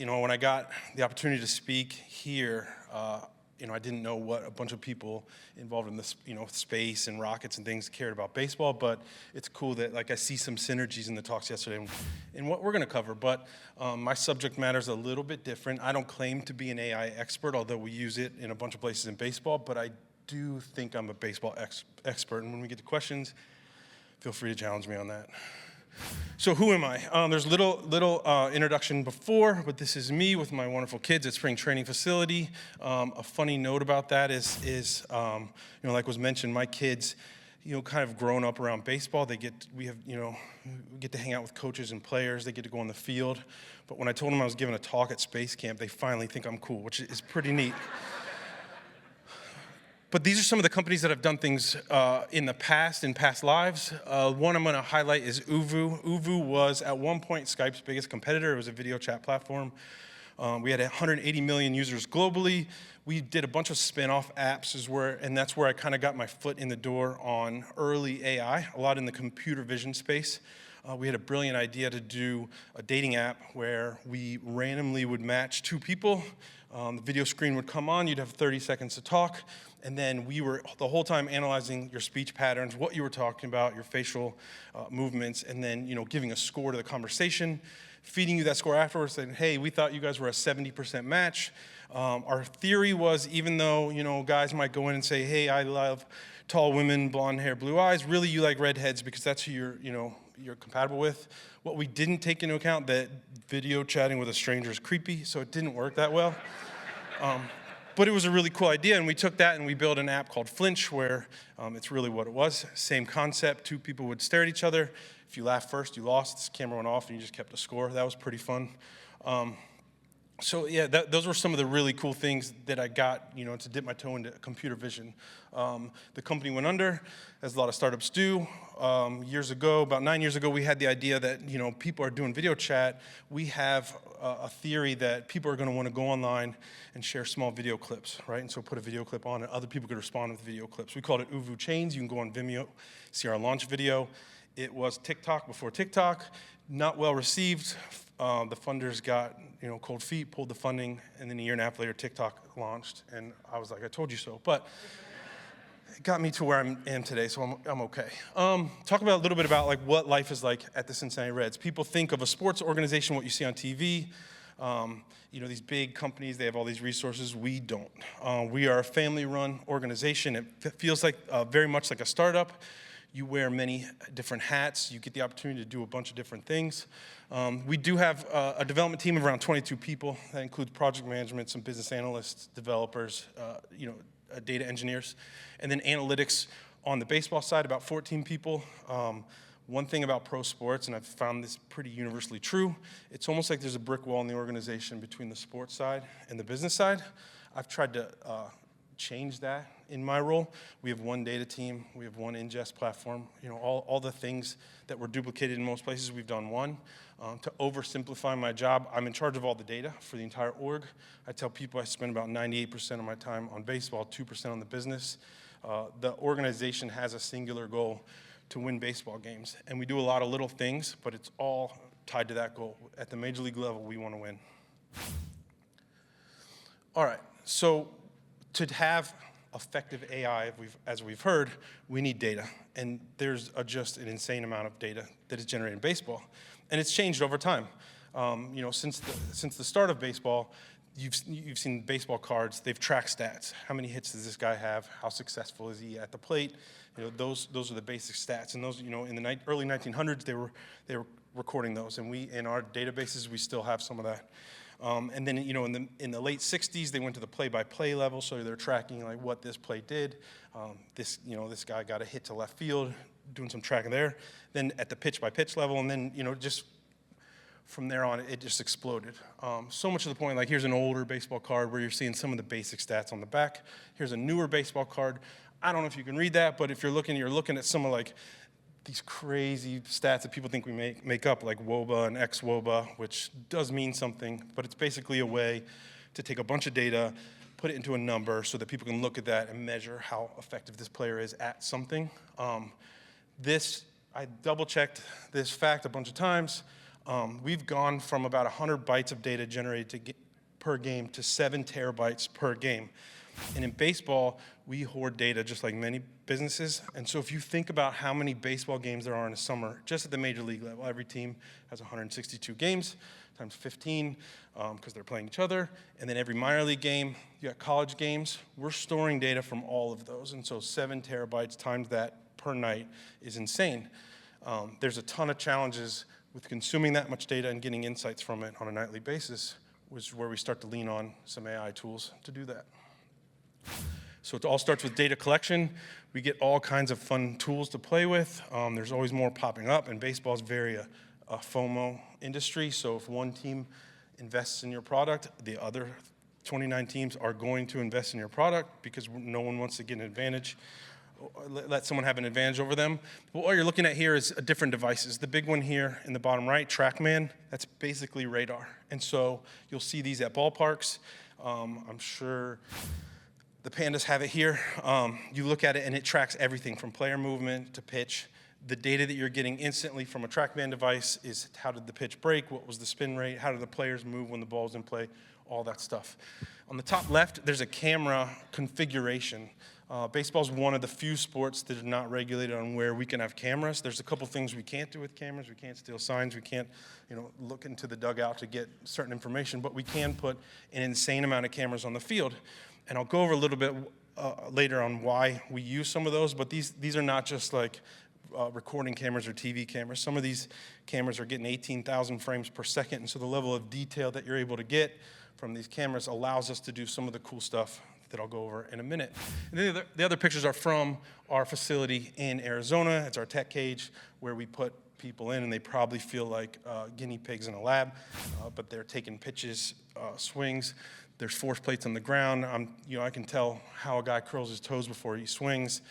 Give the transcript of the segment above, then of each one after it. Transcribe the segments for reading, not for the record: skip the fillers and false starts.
when I got the opportunity to speak here, I didn't know what a bunch of people involved in this, space and rockets and things cared about baseball, but it's cool that I see some synergies in the talks yesterday in what we're going to cover. But my subject matter is a little bit different. I don't claim to be an AI expert, although we use it in a bunch of places in baseball, but I do think I'm a baseball expert. And when we get to questions, feel free to challenge me on that. So who am I? There's little introduction before, but this is me with my wonderful kids at Spring Training Facility. A funny note about that is like was mentioned, my kids, kind of grown up around baseball. We get to hang out with coaches and players. They get to go on the field. But when I told them I was giving a talk at Space Camp, they finally think I'm cool, which is pretty neat. But these are some of the companies that have done things in past lives. One I'm going to highlight is Uvu. Uvu was at one point Skype's biggest competitor. It was a video chat platform. We had 180 million users globally. We did a bunch of spin-off apps, and that's where I kind of got my foot in the door on early AI, a lot in the computer vision space. We had a brilliant idea to do a dating app where we randomly would match two people. The video screen would come on, you'd have 30 seconds to talk, and then we were the whole time analyzing your speech patterns, what you were talking about, your facial movements, and then giving a score to the conversation, feeding you that score afterwards, saying, hey, we thought you guys were a 70% match. Our theory was, even though guys might go in and say, hey, I love tall women, blonde hair, blue eyes, really you like redheads because that's who you're compatible with. What we didn't take into account, that video chatting with a stranger is creepy, so it didn't work that well. But it was a really cool idea, and we took that and we built an app called Flinch, where it's really what it was. Same concept, two people would stare at each other. If you laughed first, you lost. The camera went off, and you just kept a score. That was pretty fun. So yeah, those were some of the really cool things that I got, to dip my toe into computer vision. The company went under, as a lot of startups do. About 9 years ago, we had the idea that, people are doing video chat. We have a theory that people are going to want to go online and share small video clips, right? And so put a video clip on, and other people could respond with video clips. We called it Uvu Chains. You can go on Vimeo, see our launch video. It was TikTok before TikTok, not well received. The funders got cold feet, pulled the funding, and then a year and a half later, TikTok launched, and I was like, I told you so. But it got me to where I am today, so I'm okay. Talk about a little bit about what life is like at the Cincinnati Reds. People think of a sports organization, what you see on TV. These big companies, they have all these resources. We don't. We are a family-run organization. It feels like very much like a startup. You wear many different hats. You get the opportunity to do a bunch of different things. We do have a development team of around 22 people. That includes project management, some business analysts, developers, data engineers, and then analytics on the baseball side, about 14 people. One thing about pro sports, and I've found this pretty universally true, it's almost like there's a brick wall in the organization between the sports side and the business side. I've tried to change that in my role. We have one data team, we have one ingest platform, all the things that were duplicated in most places, we've done one. To oversimplify my job, I'm in charge of all the data for the entire org. I tell people I spend about 98% of my time on baseball, 2% on the business. The organization has a singular goal to win baseball games, and we do a lot of little things, but it's all tied to that goal. At the major league level, we want to win. All right, so to have effective AI, as we've heard, we need data. And there's just an insane amount of data that is generated in baseball. And it's changed over time. Since the start of baseball, you've seen baseball cards. They've tracked stats. How many hits does this guy have? How successful is he at the plate? Those are the basic stats. And those, in the early 1900s, they were recording those. And in our databases, we still have some of that. And then, in the late 60s, they went to the play-by-play level, so they're tracking what this play did. This guy got a hit to left field, doing some tracking there. Then at the pitch-by-pitch level, and then, just from there on, it just exploded. So much to the point, here's an older baseball card where you're seeing some of the basic stats on the back. Here's a newer baseball card. I don't know if you can read that, but if you're looking at some of these crazy stats that people think we make up, like WOBA and ex-WOBA, which does mean something, but it's basically a way to take a bunch of data, put it into a number so that people can look at that and measure how effective this player is at something. I double-checked this fact a bunch of times. We've gone from about 100 bytes of data generated per game to 7 terabytes per game. And in baseball, we hoard data just like many businesses. And so if you think about how many baseball games there are in a summer, just at the major league level, every team has 162 games times 15 because they're playing each other. And then every minor league game, you got college games. We're storing data from all of those. And so 7 terabytes times that per night is insane. There's a ton of challenges with consuming that much data and getting insights from it on a nightly basis, which is where we start to lean on some AI tools to do that. So it all starts with data collection. We get all kinds of fun tools to play with. There's always more popping up, and baseball is very a FOMO industry. So if one team invests in your product, the other 29 teams are going to invest in your product because no one wants to get an advantage, let someone have an advantage over them. But what you're looking at here is different devices. The big one here in the bottom right, TrackMan, that's basically radar. And so you'll see these at ballparks. I'm sure the Pandas have it here. You look at it and it tracks everything from player movement to pitch. The data that you're getting instantly from a TrackMan device is how did the pitch break, what was the spin rate, how did the players move when the ball's in play, all that stuff. On the top left, there's a camera configuration. Baseball's one of the few sports that are not regulated on where we can have cameras. There's a couple things we can't do with cameras. We can't steal signs. We can't, look into the dugout to get certain information, but we can put an insane amount of cameras on the field. And I'll go over a little bit later on why we use some of those, but these are not just like recording cameras or TV cameras. Some of these cameras are getting 18,000 frames per second, and so the level of detail that you're able to get from these cameras allows us to do some of the cool stuff that I'll go over in a minute. And then the other pictures are from our facility in Arizona. It's our tech cage where we put people in, and they probably feel like guinea pigs in a lab, but they're taking pitches, swings. There's force plates on the ground. I can tell how a guy curls his toes before he swings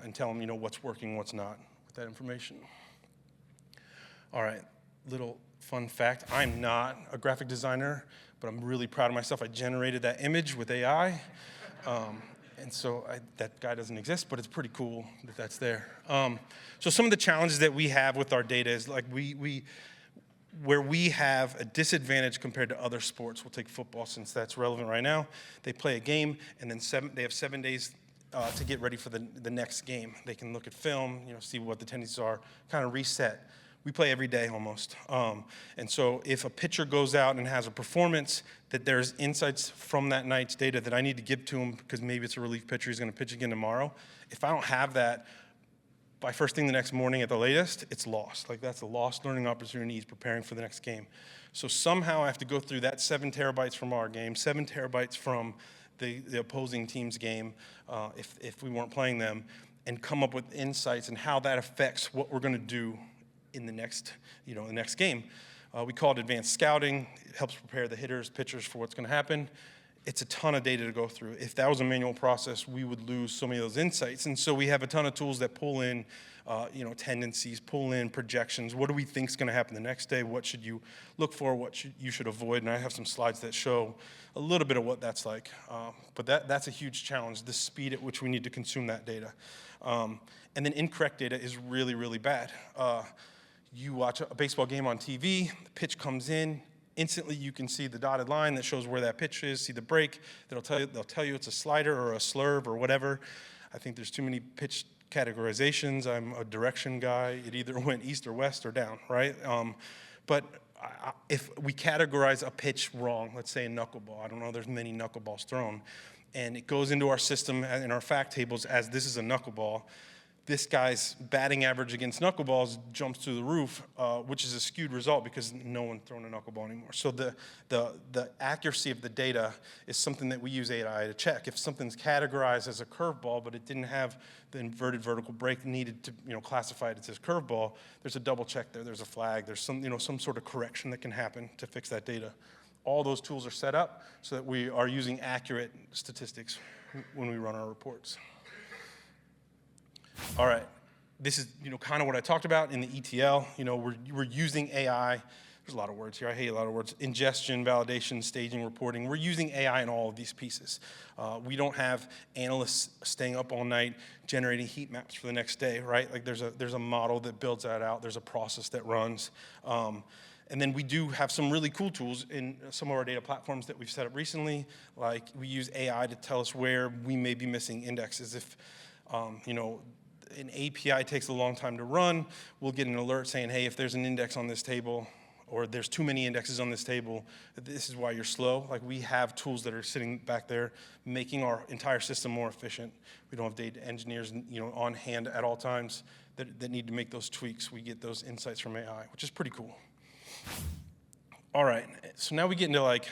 and tell him, what's working, what's not with that information. All right, little fun fact. I'm not a graphic designer, but I'm really proud of myself. I generated that image with AI. And so that guy doesn't exist, but it's pretty cool that that's there. So some of the challenges that we have with our data is like where we have a disadvantage compared to other sports. We'll take football since that's relevant right now. They play a game, and then they have 7 days to get ready for the next game. They can look at film, see what the tendencies are, kind of reset. We play every day almost. And so if a pitcher goes out and has a performance, that there's insights from that night's data that I need to give to him because maybe it's a relief pitcher, he's going to pitch again tomorrow. If I don't have that by first thing the next morning at the latest, it's lost. Like that's a lost learning opportunity. He's preparing for the next game. So somehow I have to go through that 7 terabytes from our game, 7 terabytes from the opposing team's game, if we weren't playing them, and come up with insights and how that affects what we're going to do in the next game. We call it advanced scouting. It helps prepare the hitters, pitchers for what's going to happen. It's a ton of data to go through. If that was a manual process, we would lose so many of those insights. And so we have a ton of tools that pull in, tendencies, pull in projections. What do we think is going to happen the next day? What should you look for? What you should avoid? And I have some slides that show a little bit of what that's like. But that's a huge challenge, the speed at which we need to consume that data. And then incorrect data is really, really bad. You watch a baseball game on TV, the pitch comes in, instantly you can see the dotted line that shows where that pitch is, see the break. They'll tell you it's a slider or a slurve or whatever. I think there's too many pitch categorizations. I'm a direction guy. It either went east or west or down, right? But if we categorize a pitch wrong, let's say a knuckleball, I don't know, there's many knuckleballs thrown, and it goes into our system in our fact tables as this is a knuckleball, this guy's batting average against knuckleballs jumps through the roof, which is a skewed result because no one's throwing a knuckleball anymore. So the accuracy of the data is something that we use AI to check. If something's categorized as a curveball, but it didn't have the inverted vertical break needed to classify it as a curveball, there's a double check there. There's a flag. There's some sort of correction that can happen to fix that data. All those tools are set up so that we are using accurate statistics when we run our reports. All right, this is kind of what I talked about in the ETL. We're using AI. There's a lot of words here. I hate a lot of words. Ingestion, validation, staging, reporting. We're using AI in all of these pieces. We don't have analysts staying up all night generating heat maps for the next day, right? Like there's a model that builds that out. There's a process that runs. And then we do have some really cool tools in some of our data platforms that we've set up recently. Like we use AI to tell us where we may be missing indexes. If an API takes a long time to run, we'll get an alert saying, hey, if there's an index on this table, or there's too many indexes on this table, this is why you're slow. Like we have tools that are sitting back there making our entire system more efficient. We don't have data engineers on hand at all times that need to make those tweaks. We get those insights from AI, which is pretty cool. All right, so now we get into like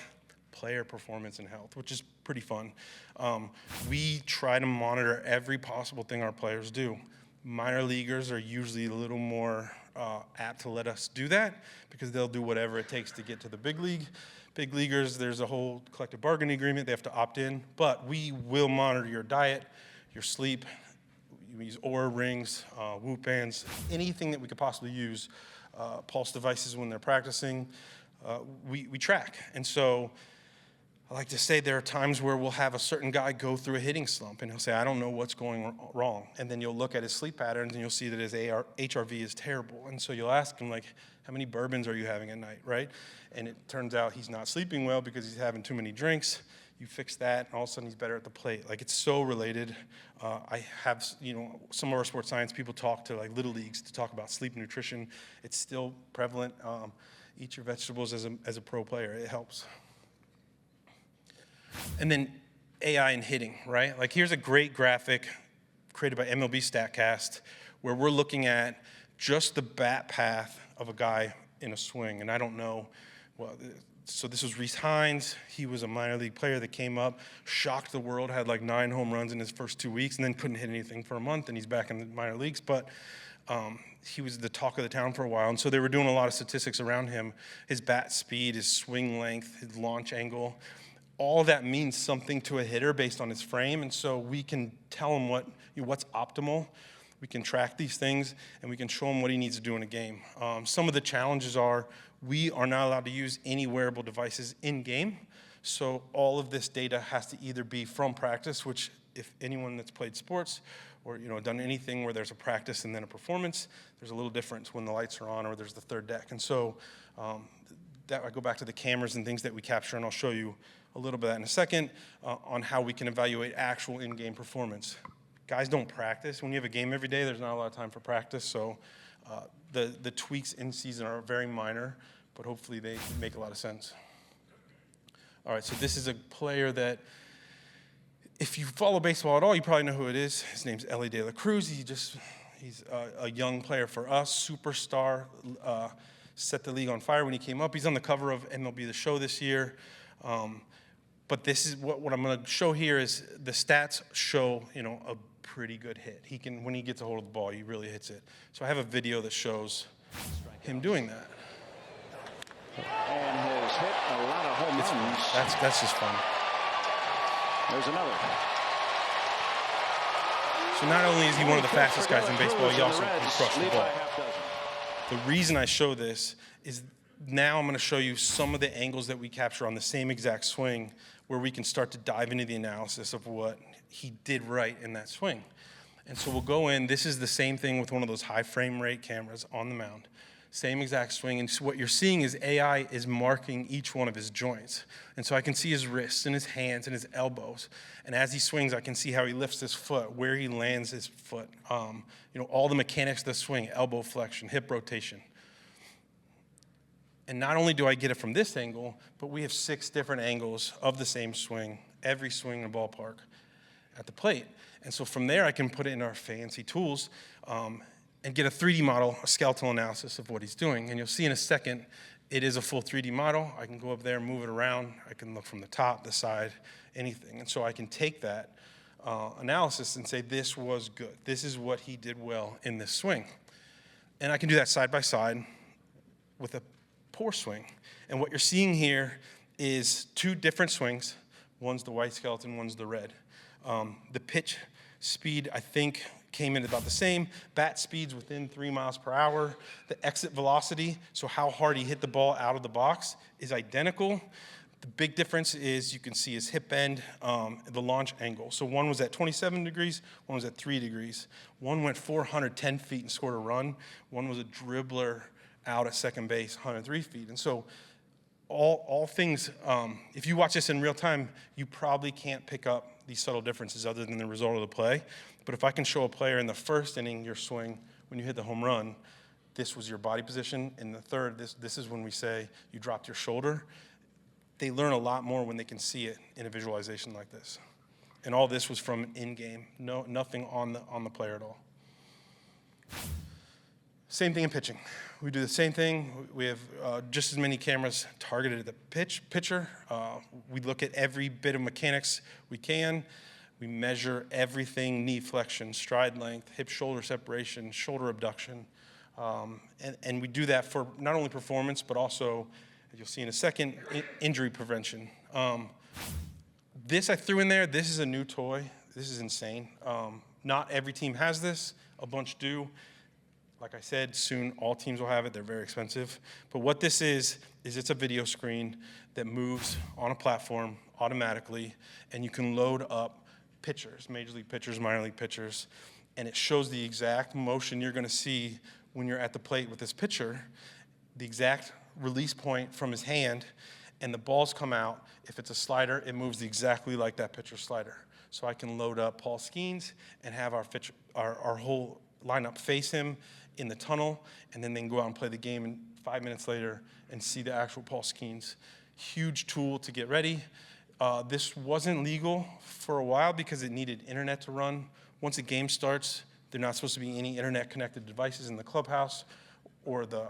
player performance and health, which is pretty fun. We try to monitor every possible thing our players do. Minor leaguers are usually a little more apt to let us do that because they'll do whatever it takes to get to the big league. Big leaguers, there's a whole collective bargaining agreement. They have to opt in, but we will monitor your diet, your sleep. We use Oura rings, Whoop bands, anything that we could possibly use, pulse devices when they're practicing, we track. And so I like to say there are times where we'll have a certain guy go through a hitting slump, and he'll say, I don't know what's going wrong. And then you'll look at his sleep patterns, and you'll see that his HRV is terrible. And so you'll ask him, like, how many bourbons are you having at night, right? And it turns out he's not sleeping well because he's having too many drinks. You fix that, and all of a sudden he's better at the plate. Like, it's so related. I have, some of our sports science people talk to, like, little leagues to talk about sleep nutrition. It's still prevalent. Eat your vegetables as a pro player. It helps. And then AI and hitting, right? Like here's a great graphic created by MLB StatCast where we're looking at just the bat path of a guy in a swing. And I don't know, so this was Rhys Hines. He was a minor league player that came up, shocked the world, had like 9 home runs in his first 2 weeks, and then couldn't hit anything for a month, and he's back in the minor leagues. But he was the talk of the town for a while, and so they were doing a lot of statistics around him. His bat speed, his swing length, his launch angle. All that means something to a hitter based on his frame, and so we can tell him what's optimal. We can track these things, and we can show him what he needs to do in a game. Some of the challenges are we are not allowed to use any wearable devices in-game, so all of this data has to either be from practice, which if anyone that's played sports or done anything where there's a practice and then a performance, there's a little difference when the lights are on or there's the third deck. And so that I go back to the cameras and things that we capture, and I'll show you a little bit of that in a second, on how we can evaluate actual in-game performance. Guys don't practice. When you have a game every day, there's not a lot of time for practice, so the tweaks in season are very minor, but hopefully they make a lot of sense. All right, so this is a player that, if you follow baseball at all, you probably know who it is. His name's Elly De La Cruz. He's a young player for us, superstar, set the league on fire when he came up. He's on the cover of MLB The Show this year. But this is what I'm going to show here is the stats show, a pretty good hit. When he gets a hold of the ball, he really hits it. So I have a video that shows him doing that. And has hit a lot of home runs. That's just fun. There's another. So not only is he one of the fastest guys in baseball, he also can crush the ball. The reason I show this is now I'm going to show you some of the angles that we capture on the same exact swing where we can start to dive into the analysis of what he did right in that swing. And so we'll go in. This is the same thing with one of those high frame rate cameras on the mound. Same exact swing. And so what you're seeing is AI is marking each one of his joints. And so I can see his wrists and his hands and his elbows. And as he swings, I can see how he lifts his foot, where he lands his foot. All the mechanics of the swing, elbow flexion, hip rotation. And not only do I get it from this angle, but we have 6 different angles of the same swing, every swing in the ballpark at the plate. And so from there, I can put it in our fancy tools and get a 3D model, a skeletal analysis of what he's doing. And you'll see in a second, it is a full 3D model. I can go up there, move it around. I can look from the top, the side, anything. And so I can take that analysis and say, this was good. This is what he did well in this swing. And I can do that side by side with a poor swing. And what you're seeing here is 2 different swings. One's the white skeleton, one's the red. The pitch speed, I think, came in about the same. Bat speed's within 3 miles per hour. The exit velocity, so how hard he hit the ball out of the box, is identical. The big difference is you can see his hip bend, the launch angle. So one was at 27 degrees, one was at 3 degrees. One went 410 feet and scored a run. One was a dribbler out at second base, 103 feet. And so all things, if you watch this in real time, you probably can't pick up these subtle differences other than the result of the play. But if I can show a player in the first inning your swing, when you hit the home run, this was your body position. In the third, this is when we say you dropped your shoulder. They learn a lot more when they can see it in a visualization like this. And all this was from in-game, nothing on the player at all. Same thing in pitching. We do the same thing. We have just as many cameras targeted at the pitcher. We look at every bit of mechanics we can. We measure everything: knee flexion, stride length, hip-shoulder separation, shoulder abduction. And we do that for not only performance, but also, as you'll see in a second, injury prevention. This I threw in there. This is a new toy. This is insane. Not every team has this. A bunch do. Like I said, soon all teams will have it. They're very expensive. But what this is it's a video screen that moves on a platform automatically, and you can load up pitchers, major league pitchers, minor league pitchers, and it shows the exact motion you're going to see when you're at the plate with this pitcher, the exact release point from his hand, and the balls come out. If it's a slider, it moves exactly like that pitcher's slider. So I can load up Paul Skeens and have our whole lineup face him in the tunnel, and then they can go out and play the game and 5 minutes later and see the actual Paul Skeens. Huge tool to get ready. This wasn't legal for a while because it needed internet to run. Once a game starts, there are not supposed to be any internet-connected devices in the clubhouse or the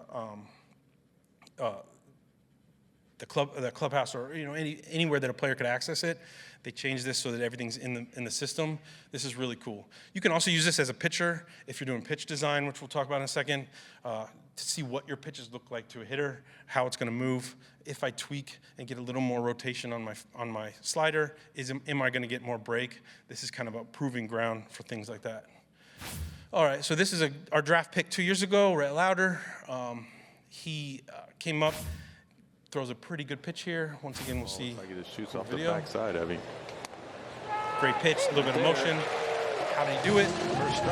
clubhouse, or anywhere that a player could access it. They changed this so that everything's in the system. This is really cool. You can also use this as a pitcher if you're doing pitch design, which we'll talk about in a second, to see what your pitches look like to a hitter, how it's going to move. If I tweak and get a little more rotation on my slider, am I going to get more break? This is kind of a proving ground for things like that. All right, so this is our draft pick 2 years ago, Rhett Lauder. He came up, throws a pretty good pitch here. Once again, we'll see. Like he just shoots off the backside of him. Great pitch, a little bit of motion. How did he do it?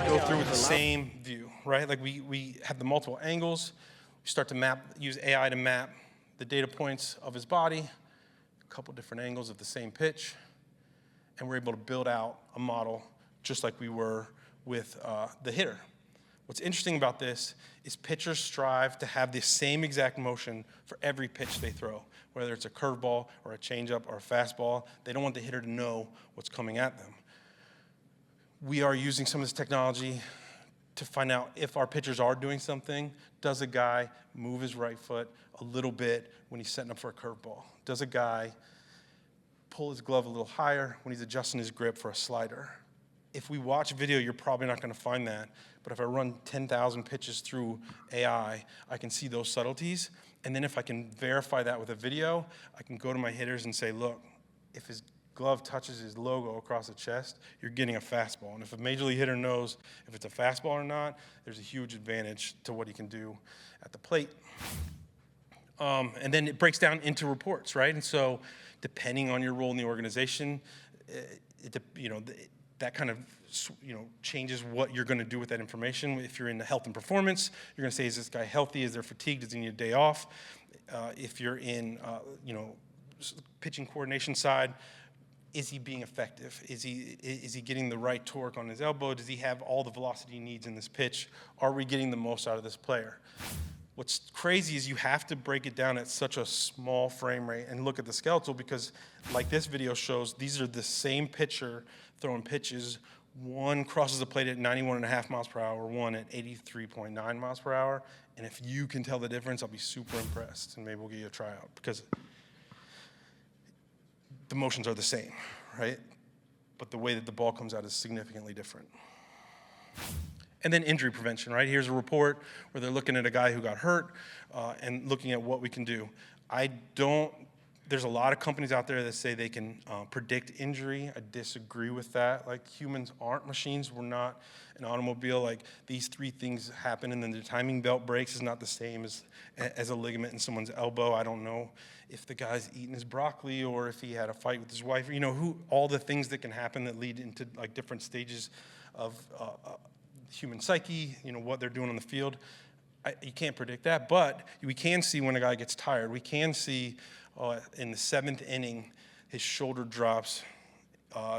Go through with the same view, right? Like we have the multiple angles. We start to use AI to map the data points of his body, a couple different angles of the same pitch, and we're able to build out a model just like we were with the hitter. What's interesting about this is pitchers strive to have the same exact motion for every pitch they throw, whether it's a curveball or a changeup or a fastball. They don't want the hitter to know what's coming at them. We are using some of this technology to find out if our pitchers are doing something. Does a guy move his right foot a little bit when he's setting up for a curveball? Does a guy pull his glove a little higher when he's adjusting his grip for a slider? If we watch video, you're probably not going to find that. But if I run 10,000 pitches through AI, I can see those subtleties. And then if I can verify that with a video, I can go to my hitters and say, look, if his glove touches his logo across the chest, you're getting a fastball. And if a major league hitter knows if it's a fastball or not, there's a huge advantage to what he can do at the plate. And then it breaks down into reports, right? And so depending on your role in the organization, that kind of changes what you're going to do with that information. If you're in the health and performance, you're going to say, is this guy healthy? Is there fatigue? Does he need a day off? If you're in pitching coordination side, is he being effective? Is he getting the right torque on his elbow? Does he have all the velocity he needs in this pitch? Are we getting the most out of this player? What's crazy is you have to break it down at such a small frame rate and look at the skeletal, because like this video shows, these are the same pitcher throwing pitches. One crosses the plate at 91.5 miles per hour, one at 83.9 miles per hour. And if you can tell the difference, I'll be super impressed, and maybe we'll get you a tryout, because the motions are the same, right? But the way that the ball comes out is significantly different. And then injury prevention, right? Here's a report where they're looking at a guy who got hurt and looking at what we can do. There's a lot of companies out there that say they can predict injury. I disagree with that. Like, humans aren't machines. We're not an automobile. Like, these three things happen, and then the timing belt breaks is not the same as a ligament in someone's elbow. I don't know if the guy's eating his broccoli or if he had a fight with his wife. All the things that can happen that lead into like different stages of human psyche, what they're doing on the field. You can't predict that, but we can see when a guy gets tired. We can see in the 7th inning, his shoulder drops.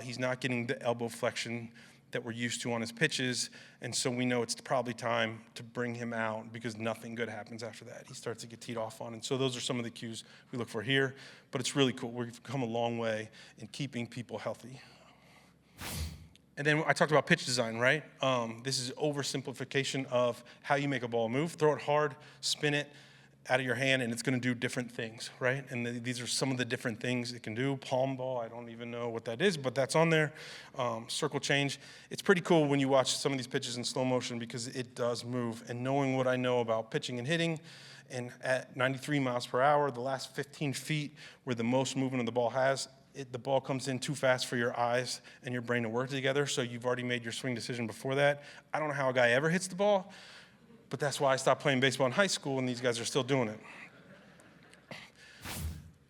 He's not getting the elbow flexion that we're used to on his pitches, and so we know it's probably time to bring him out because nothing good happens after that. He starts to get teed off on, and so those are some of the cues we look for here, but it's really cool. We've come a long way in keeping people healthy. And then I talked about pitch design, right? This is oversimplification of how you make a ball move. Throw it hard, spin it out of your hand, and it's going to do different things, right? And these are some of the different things it can do. Palm ball, I don't even know what that is, but that's on there. Circle change. It's pretty cool when you watch some of these pitches in slow motion because it does move. And knowing what I know about pitching and hitting, and at 93 miles per hour, the last 15 feet where the most movement of the ball has, the ball comes in too fast for your eyes and your brain to work together, so you've already made your swing decision before that. I don't know how a guy ever hits the ball, but that's why I stopped playing baseball in high school, and these guys are still doing it.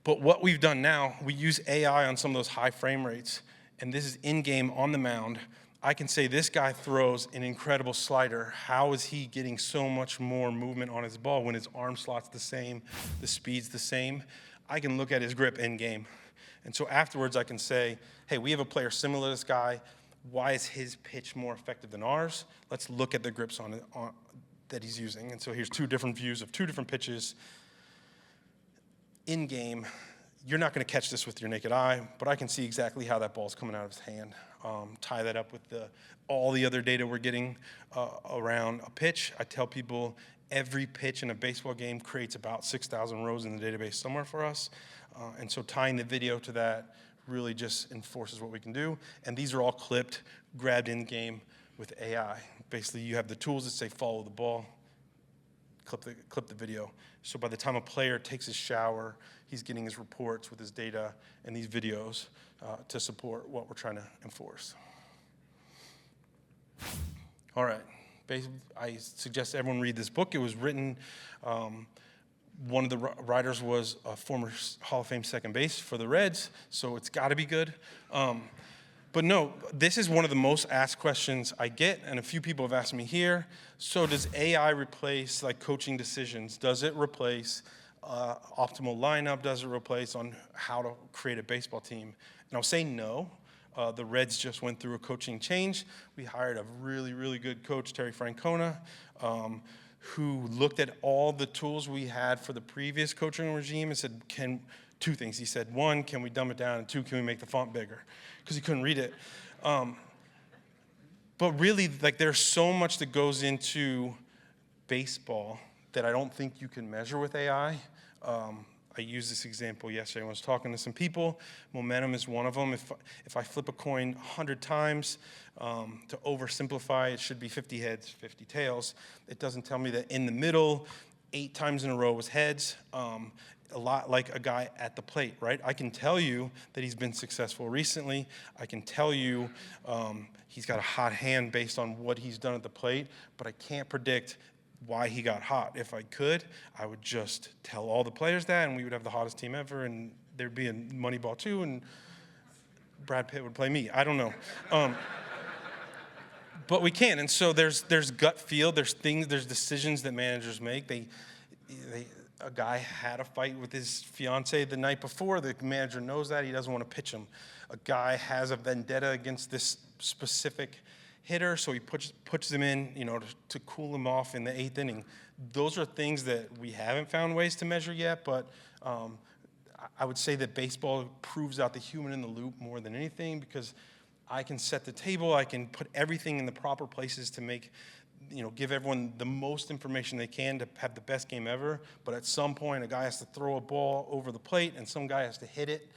But what we've done now, we use AI on some of those high frame rates, and this is in-game on the mound. I can say this guy throws an incredible slider. How is he getting so much more movement on his ball when his arm slot's the same, the speed's the same? I can look at his grip in-game. And so afterwards I can say, hey, we have a player similar to this guy. Why is his pitch more effective than ours? Let's look at the grips on that he's using. And so here's 2 different views of 2 different pitches. In game, you're not going to catch this with your naked eye, but I can see exactly how that ball's coming out of his hand. Tie that up with all the other data we're getting around a pitch. I tell people every pitch in a baseball game creates about 6,000 rows in the database somewhere for us. And so tying the video to that really just enforces what we can do. And these are all clipped, grabbed in game with AI. Basically, you have the tools that say follow the ball, clip the video. So by the time a player takes his shower, he's getting his reports with his data and these videos to support what we're trying to enforce. All right. I suggest everyone read this book. It was written, one of the writers was a former Hall of Fame second base for the Reds, so it's got to be good. But no, this is one of the most asked questions I get, and a few people have asked me here. So does AI replace like coaching decisions? Does it replace optimal lineup? Does it replace on how to create a baseball team? And I'll say no. The Reds just went through a coaching change. We hired a really, really good coach, Terry Francona, who looked at all the tools we had for the previous coaching regime and said, 2 things. He said, 1, can we dumb it down? And 2, can we make the font bigger? Because he couldn't read it. But really, like, there's so much that goes into baseball that I don't think you can measure with AI. I used this example yesterday when I was talking to some people. Momentum is one of them. If I flip a coin 100 times, to oversimplify, it should be 50 heads, 50 tails. It doesn't tell me that in the middle, 8 times in a row was heads. A lot like a guy at the plate, right? I can tell you that he's been successful recently. I can tell you he's got a hot hand based on what he's done at the plate, but I can't predict why he got hot. If I could, I would just tell all the players that, and we would have the hottest team ever, and there'd be a Moneyball 2, and Brad Pitt would play me. I don't know. But we can, and so there's gut feel, there's decisions that managers make. A guy had a fight with his fiance the night before. The manager knows that. He doesn't want to pitch him. A guy has a vendetta against this specific hitter, so he puts him in, to cool him off in the 8th inning. Those are things that we haven't found ways to measure yet, but I would say that baseball proves out the human in the loop more than anything, because I can set the table, I can put everything in the proper places to make, give everyone the most information they can to have the best game ever. But at some point, a guy has to throw a ball over the plate, and some guy has to hit it.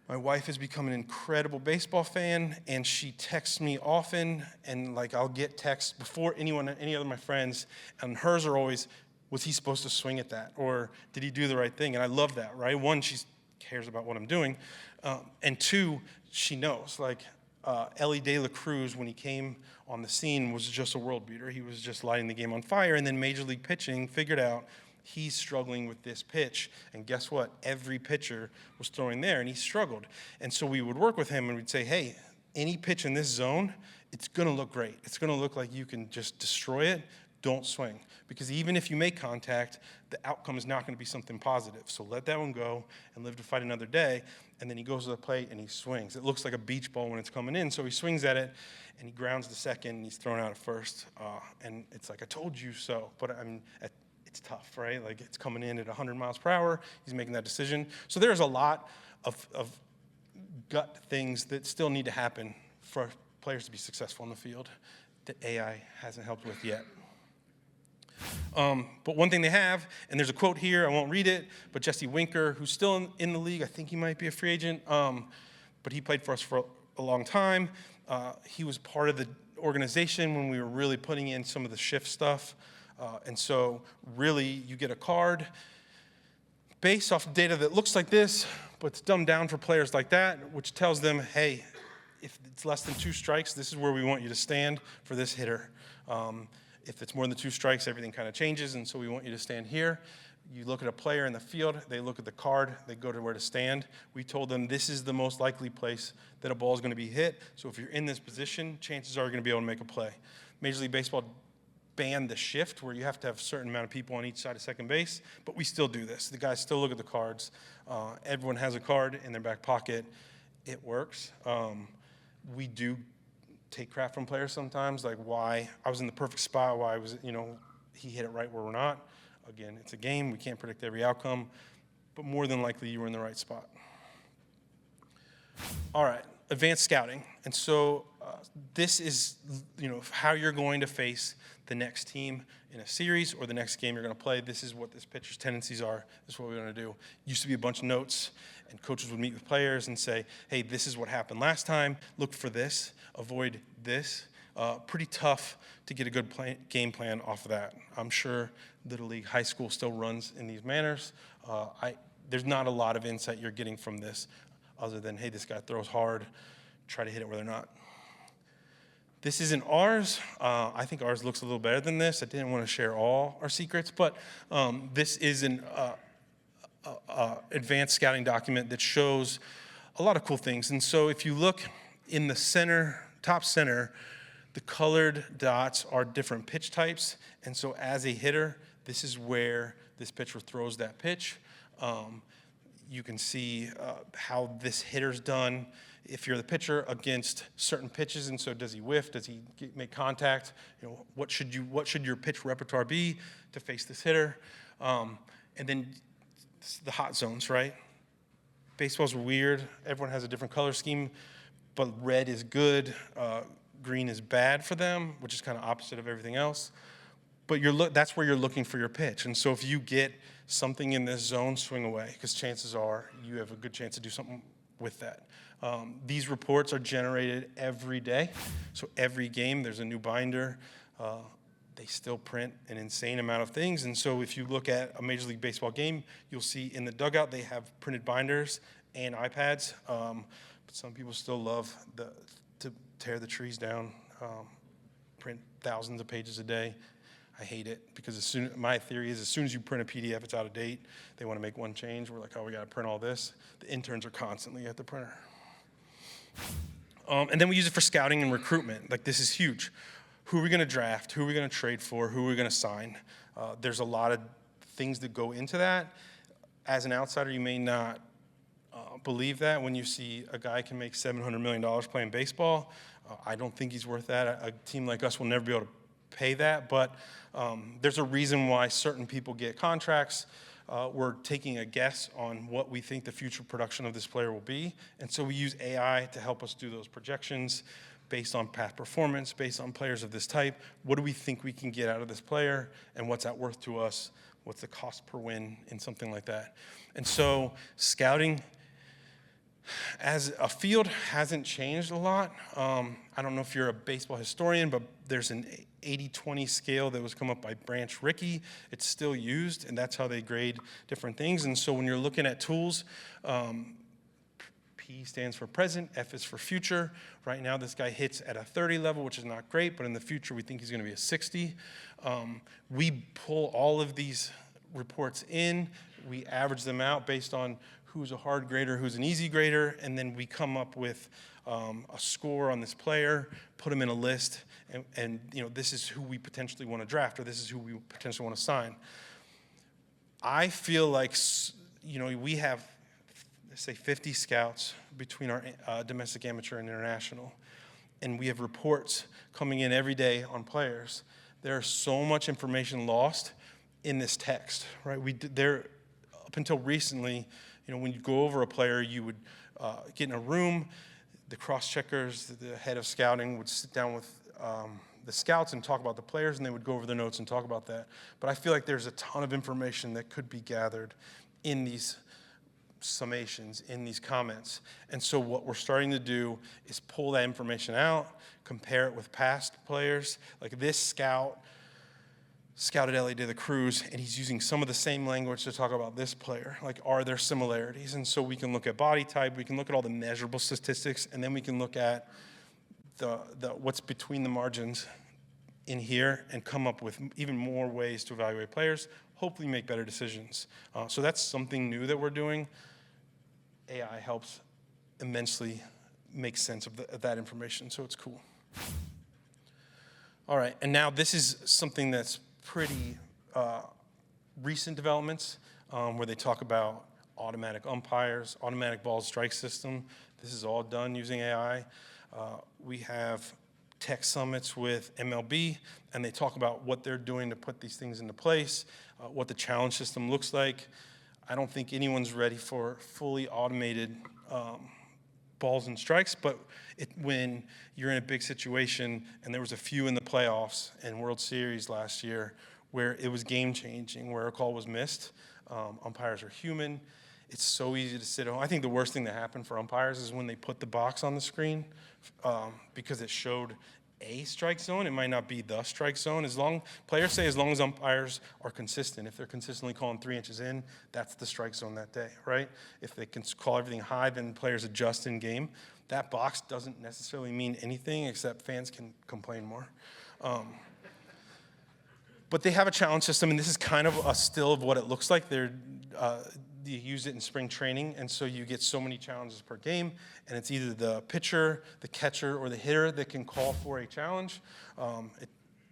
My wife has become an incredible baseball fan, and she texts me often, and I'll get texts before any other of my friends, and hers are always, was he supposed to swing at that? Or did he do the right thing? And I love that, right? 1, she cares about what I'm doing. And 2, she knows. Ellie De La Cruz, when he came on the scene, was just a world beater. He was just lighting the game on fire. And then Major League Pitching figured out he's struggling with this pitch. And guess what? Every pitcher was throwing there, and he struggled. And so we would work with him, and we'd say, hey, any pitch in this zone, it's going to look great. It's going to look like you can just destroy it. don't swing. Because even if you make contact, the outcome is not going to be something positive. So let that one go and live to fight another day. And then he goes to the plate and he swings. It looks like a beach ball when it's coming in. So he swings at it and he grounds to second and he's thrown out at first. And it's like, I told you so. But I mean, it's tough, right? Like it's coming in at 100 miles per hour. He's making that decision. So there's a lot of gut things that still need to happen for players to be successful in the field that AI hasn't helped with yet. But one thing they have, and there's a quote here, I won't read it, but Jesse Winker, who's still in the league, I think he might be a free agent, but he played for us for a long time. He was part of the organization when we were really putting in some of the shift stuff. And so really you get a card based off of data that looks like this, but it's dumbed down for players like that, which tells them, hey, if it's less than 2 strikes, this is where we want you to stand for this hitter. If it's more than 2 strikes, everything kind of changes, and so we want you to stand here. You look at a player in the field, they look at the card, they go to where to stand. We told them this is the most likely place that a ball is going to be hit, so if you're in this position, chances are you're going to be able to make a play. Major League Baseball banned the shift where you have to have a certain amount of people on each side of second base, but we still do this. The guys still look at the cards. Everyone has a card in their back pocket. It works. We do take crap from players sometimes, like why I was in the perfect spot, why was it, he hit it right where we're not. Again, it's a game. We can't predict every outcome, but more than likely you were in the right spot. All right, advanced scouting. And so this is, how you're going to face the next team in a series or the next game you're going to play. This is what this pitcher's tendencies are. This is what we're going to do. Used to be a bunch of notes, and coaches would meet with players and say, hey, this is what happened last time. Look for this. Avoid this. Pretty tough to get a good game plan off of that. I'm sure Little League, high school still runs in these manners. There's not a lot of insight you're getting from this other than, hey, this guy throws hard. Try to hit it where they're not. This isn't ours. I think ours looks a little better than this. I didn't want to share all our secrets, but this is an advanced scouting document that shows a lot of cool things. And so if you look in the center, top center, the colored dots are different pitch types. And so as a hitter, this is where this pitcher throws that pitch. You can see how this hitter's done. If you're the pitcher against certain pitches, and so does he whiff? Does he make contact? What should your pitch repertoire be to face this hitter? And then the hot zones, right? Baseball's weird. Everyone has a different color scheme, but red is good. Green is bad for them, which is kind of opposite of everything else. But that's where you're looking for your pitch. And so if you get something in this zone, swing away, because chances are you have a good chance to do something with that. These reports are generated every day. So every game, there's a new binder. They still print an insane amount of things. And so if you look at a Major League Baseball game, you'll see in the dugout they have printed binders and iPads. But some people still love to tear the trees down, print thousands of pages a day. I hate it because my theory is as soon as you print a PDF, it's out of date. They want to make one change. We're like, oh, we got to print all this. The interns are constantly at the printer. And then we use it for scouting and recruitment. Like, this is huge. Who are we going to draft? Who are we going to trade for? Who are we going to sign? There's a lot of things that go into that. As an outsider, you may not believe that when you see a guy can make $700 million playing baseball. I don't think he's worth that. A team like us will never be able to pay that, but there's a reason why certain people get contracts. We're taking a guess on what we think the future production of this player will be, and so we use AI to help us do those projections based on past performance, based on players of this type. What do we think we can get out of this player, and what's that worth to us? What's the cost per win in something like that? And so scouting as a field hasn't changed a lot. I don't know if you're a baseball historian, but there's an 80-20 scale that was come up by Branch Rickey. It's still used, and that's how they grade different things. And so when you're looking at tools, P stands for present, F is for future. Right now, this guy hits at a 30 level, which is not great, but in the future, we think he's going to be a 60. We pull all of these reports in. We average them out based on who's a hard grader, who's an easy grader, and then we come up with a score on this player, put them in a list, and this is who we potentially want to draft, or this is who we potentially want to sign. I feel like we have, let's say, 50 scouts between our domestic, amateur, and international, and we have reports coming in every day on players. There's so much information lost in this text, right? Up until recently, when you go over a player, you would get in a room, the cross-checkers, the head of scouting would sit down with the scouts and talk about the players, and they would go over their notes and talk about that. But I feel like there's a ton of information that could be gathered in these summations, in these comments. And so what we're starting to do is pull that information out, compare it with past players. Like this scout scouted LA de la Cruz, and he's using some of the same language to talk about this player. Like, are there similarities? And so we can look at body type, we can look at all the measurable statistics, and then we can look at the what's between the margins in here and come up with even more ways to evaluate players, hopefully make better decisions. So that's something new that we're doing. AI helps immensely make sense of that information, so it's cool. All right, and now this is something that's pretty recent developments where they talk about automatic umpires, automatic ball strike system. This is all done using AI. We have tech summits with MLB, and they talk about what they're doing to put these things into place, what the challenge system looks like. I don't think anyone's ready for fully automated balls and strikes, but when you're in a big situation, and there was a few in the playoffs and World Series last year where it was game-changing, where a call was missed. Umpires are human. It's so easy to sit at home. I think the worst thing that happened for umpires is when they put the box on the screen because it showed a strike zone. It might not be the strike zone. Players say as long as umpires are consistent, if they're consistently calling 3 inches in, that's the strike zone that day, right? If they can call everything high, then players adjust in game. That box doesn't necessarily mean anything except fans can complain more. But they have a challenge system, and this is kind of a still of what it looks like. You use it in spring training, and so you get so many challenges per game, and it's either the pitcher, the catcher, or the hitter that can call for a challenge.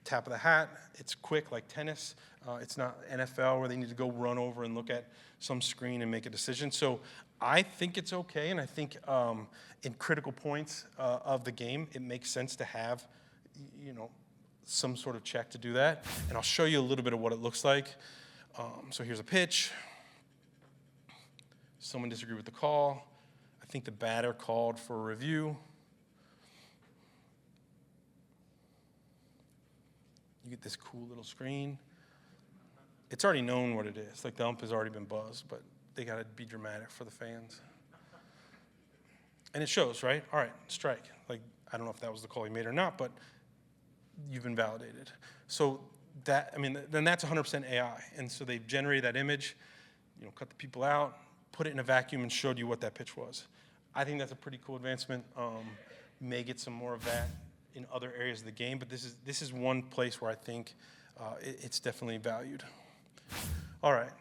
Tap of the hat, it's quick like tennis. It's not NFL where they need to go run over and look at some screen and make a decision. So I think it's okay, and I think in critical points of the game, it makes sense to have, some sort of check to do that. And I'll show you a little bit of what it looks like. So here's a pitch. Someone disagreed with the call. I think the batter called for a review. You get this cool little screen. It's already known what it is. Like the ump has already been buzzed, but they got to be dramatic for the fans. And it shows, right? All right, strike. Like, I don't know if that was the call he made or not, but you've been validated. So then that's 100% AI. And so they've generated that image, cut the people out, put it in a vacuum, and showed you what that pitch was. I think that's a pretty cool advancement. May get some more of that in other areas of the game, but this is one place where I think it's definitely valued. All right,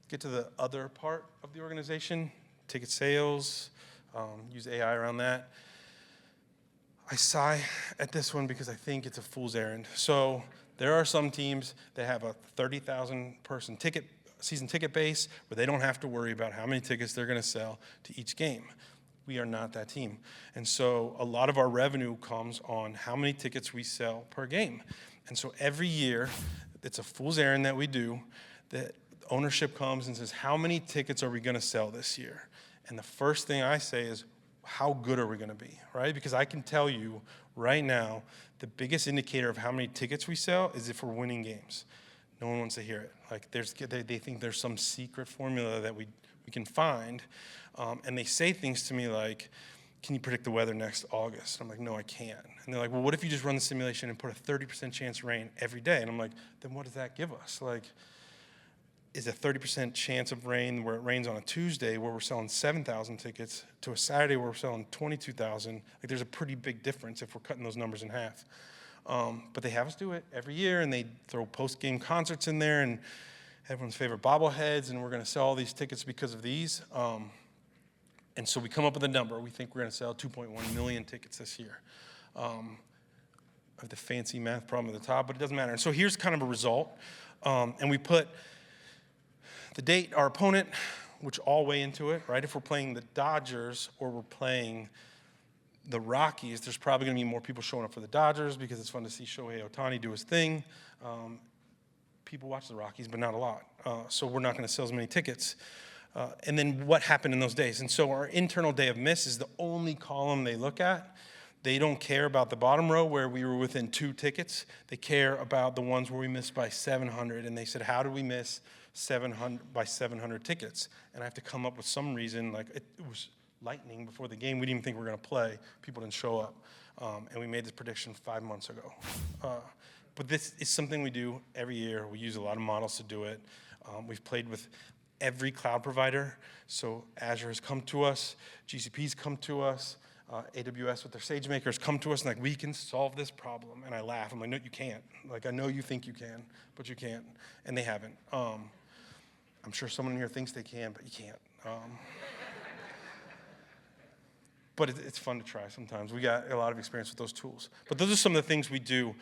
get to the other part of the organization, ticket sales, use AI around that. I sigh at this one because I think it's a fool's errand. So there are some teams that have a 30,000 person season ticket base where they don't have to worry about how many tickets they're going to sell to each game. We are not that team. And so a lot of our revenue comes on how many tickets we sell per game. And so every year, it's a fool's errand that we do, that ownership comes and says, how many tickets are we going to sell this year? And the first thing I say is, how good are we going to be, right? Because I can tell you right now, the biggest indicator of how many tickets we sell is if we're winning games. No one wants to hear it. Like they think there's some secret formula that we can find, and they say things to me like, "Can you predict the weather next August?" I'm like, "No, I can't." And they're like, "Well, what if you just run the simulation and put a 30% chance of rain every day?" And I'm like, "Then what does that give us? Like, is a 30% chance of rain where it rains on a Tuesday where we're selling 7,000 tickets to a Saturday where we're selling 22,000? Like, there's a pretty big difference if we're cutting those numbers in half." But they have us do it every year, and they throw post-game concerts in there and everyone's favorite bobbleheads, and we're going to sell all these tickets because of these. And so we come up with a number. We think we're going to sell 2.1 million tickets this year. I have the fancy math problem at the top, but it doesn't matter. And so here's kind of a result. And we put the date, our opponent, which all weigh into it, right? If we're playing the Dodgers or we're playing the Rockies, there's probably going to be more people showing up for the Dodgers because it's fun to see Shohei Ohtani do his thing. People watch the Rockies, but not a lot. So we're not going to sell as many tickets. And then what happened in those days? And so our internal day of miss is the only column they look at. They don't care about the bottom row where we were within 2 tickets. They care about the ones where we missed by 700. And they said, how did we miss 700 tickets? And I have to come up with some reason, like it was lightning before the game. We didn't even think we were going to play. People didn't show up. And we made this prediction 5 months ago. But this is something we do every year. We use a lot of models to do it. We've played with every cloud provider. So Azure has come to us. GCP's come to us. AWS with their SageMaker has come to us, and like, we can solve this problem. And I laugh. I'm like, no, you can't. Like, I know you think you can, but you can't. And they haven't. I'm sure someone here thinks they can, but you can't. But it's fun to try sometimes. We got a lot of experience with those tools. But those are some of the things we do.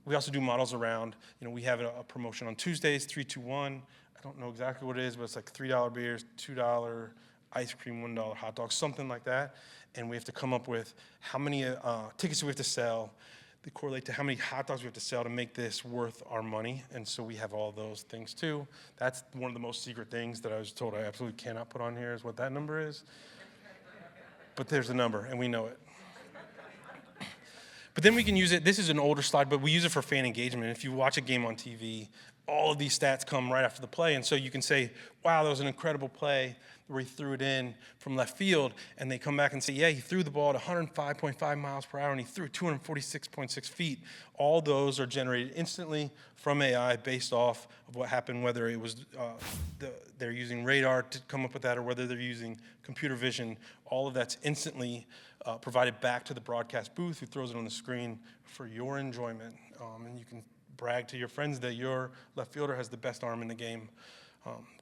We also do models around, we have a promotion on Tuesdays, 3-2-1. I don't know exactly what it is, but it's like $3 beers, $2 ice cream, $1 hot dogs, something like that. And we have to come up with how many tickets do we have to sell. They correlate to how many hot dogs we have to sell to make this worth our money. And so we have all those things too. That's one of the most secret things that I was told I absolutely cannot put on here is what that number is. But there's a number, and we know it. But then we can use it. This is an older slide, but we use it for fan engagement. If you watch a game on TV, all of these stats come right after the play. And so you can say, wow, that was an incredible play where he threw it in from left field. And they come back and say, yeah, he threw the ball at 105.5 miles per hour, and he threw 246.6 feet. All those are generated instantly from AI based off of what happened, whether it was they're using radar to come up with that or whether they're using computer vision. All of that's instantly provided back to the broadcast booth who throws it on the screen for your enjoyment. And you can brag to your friends that your left fielder has the best arm in the game.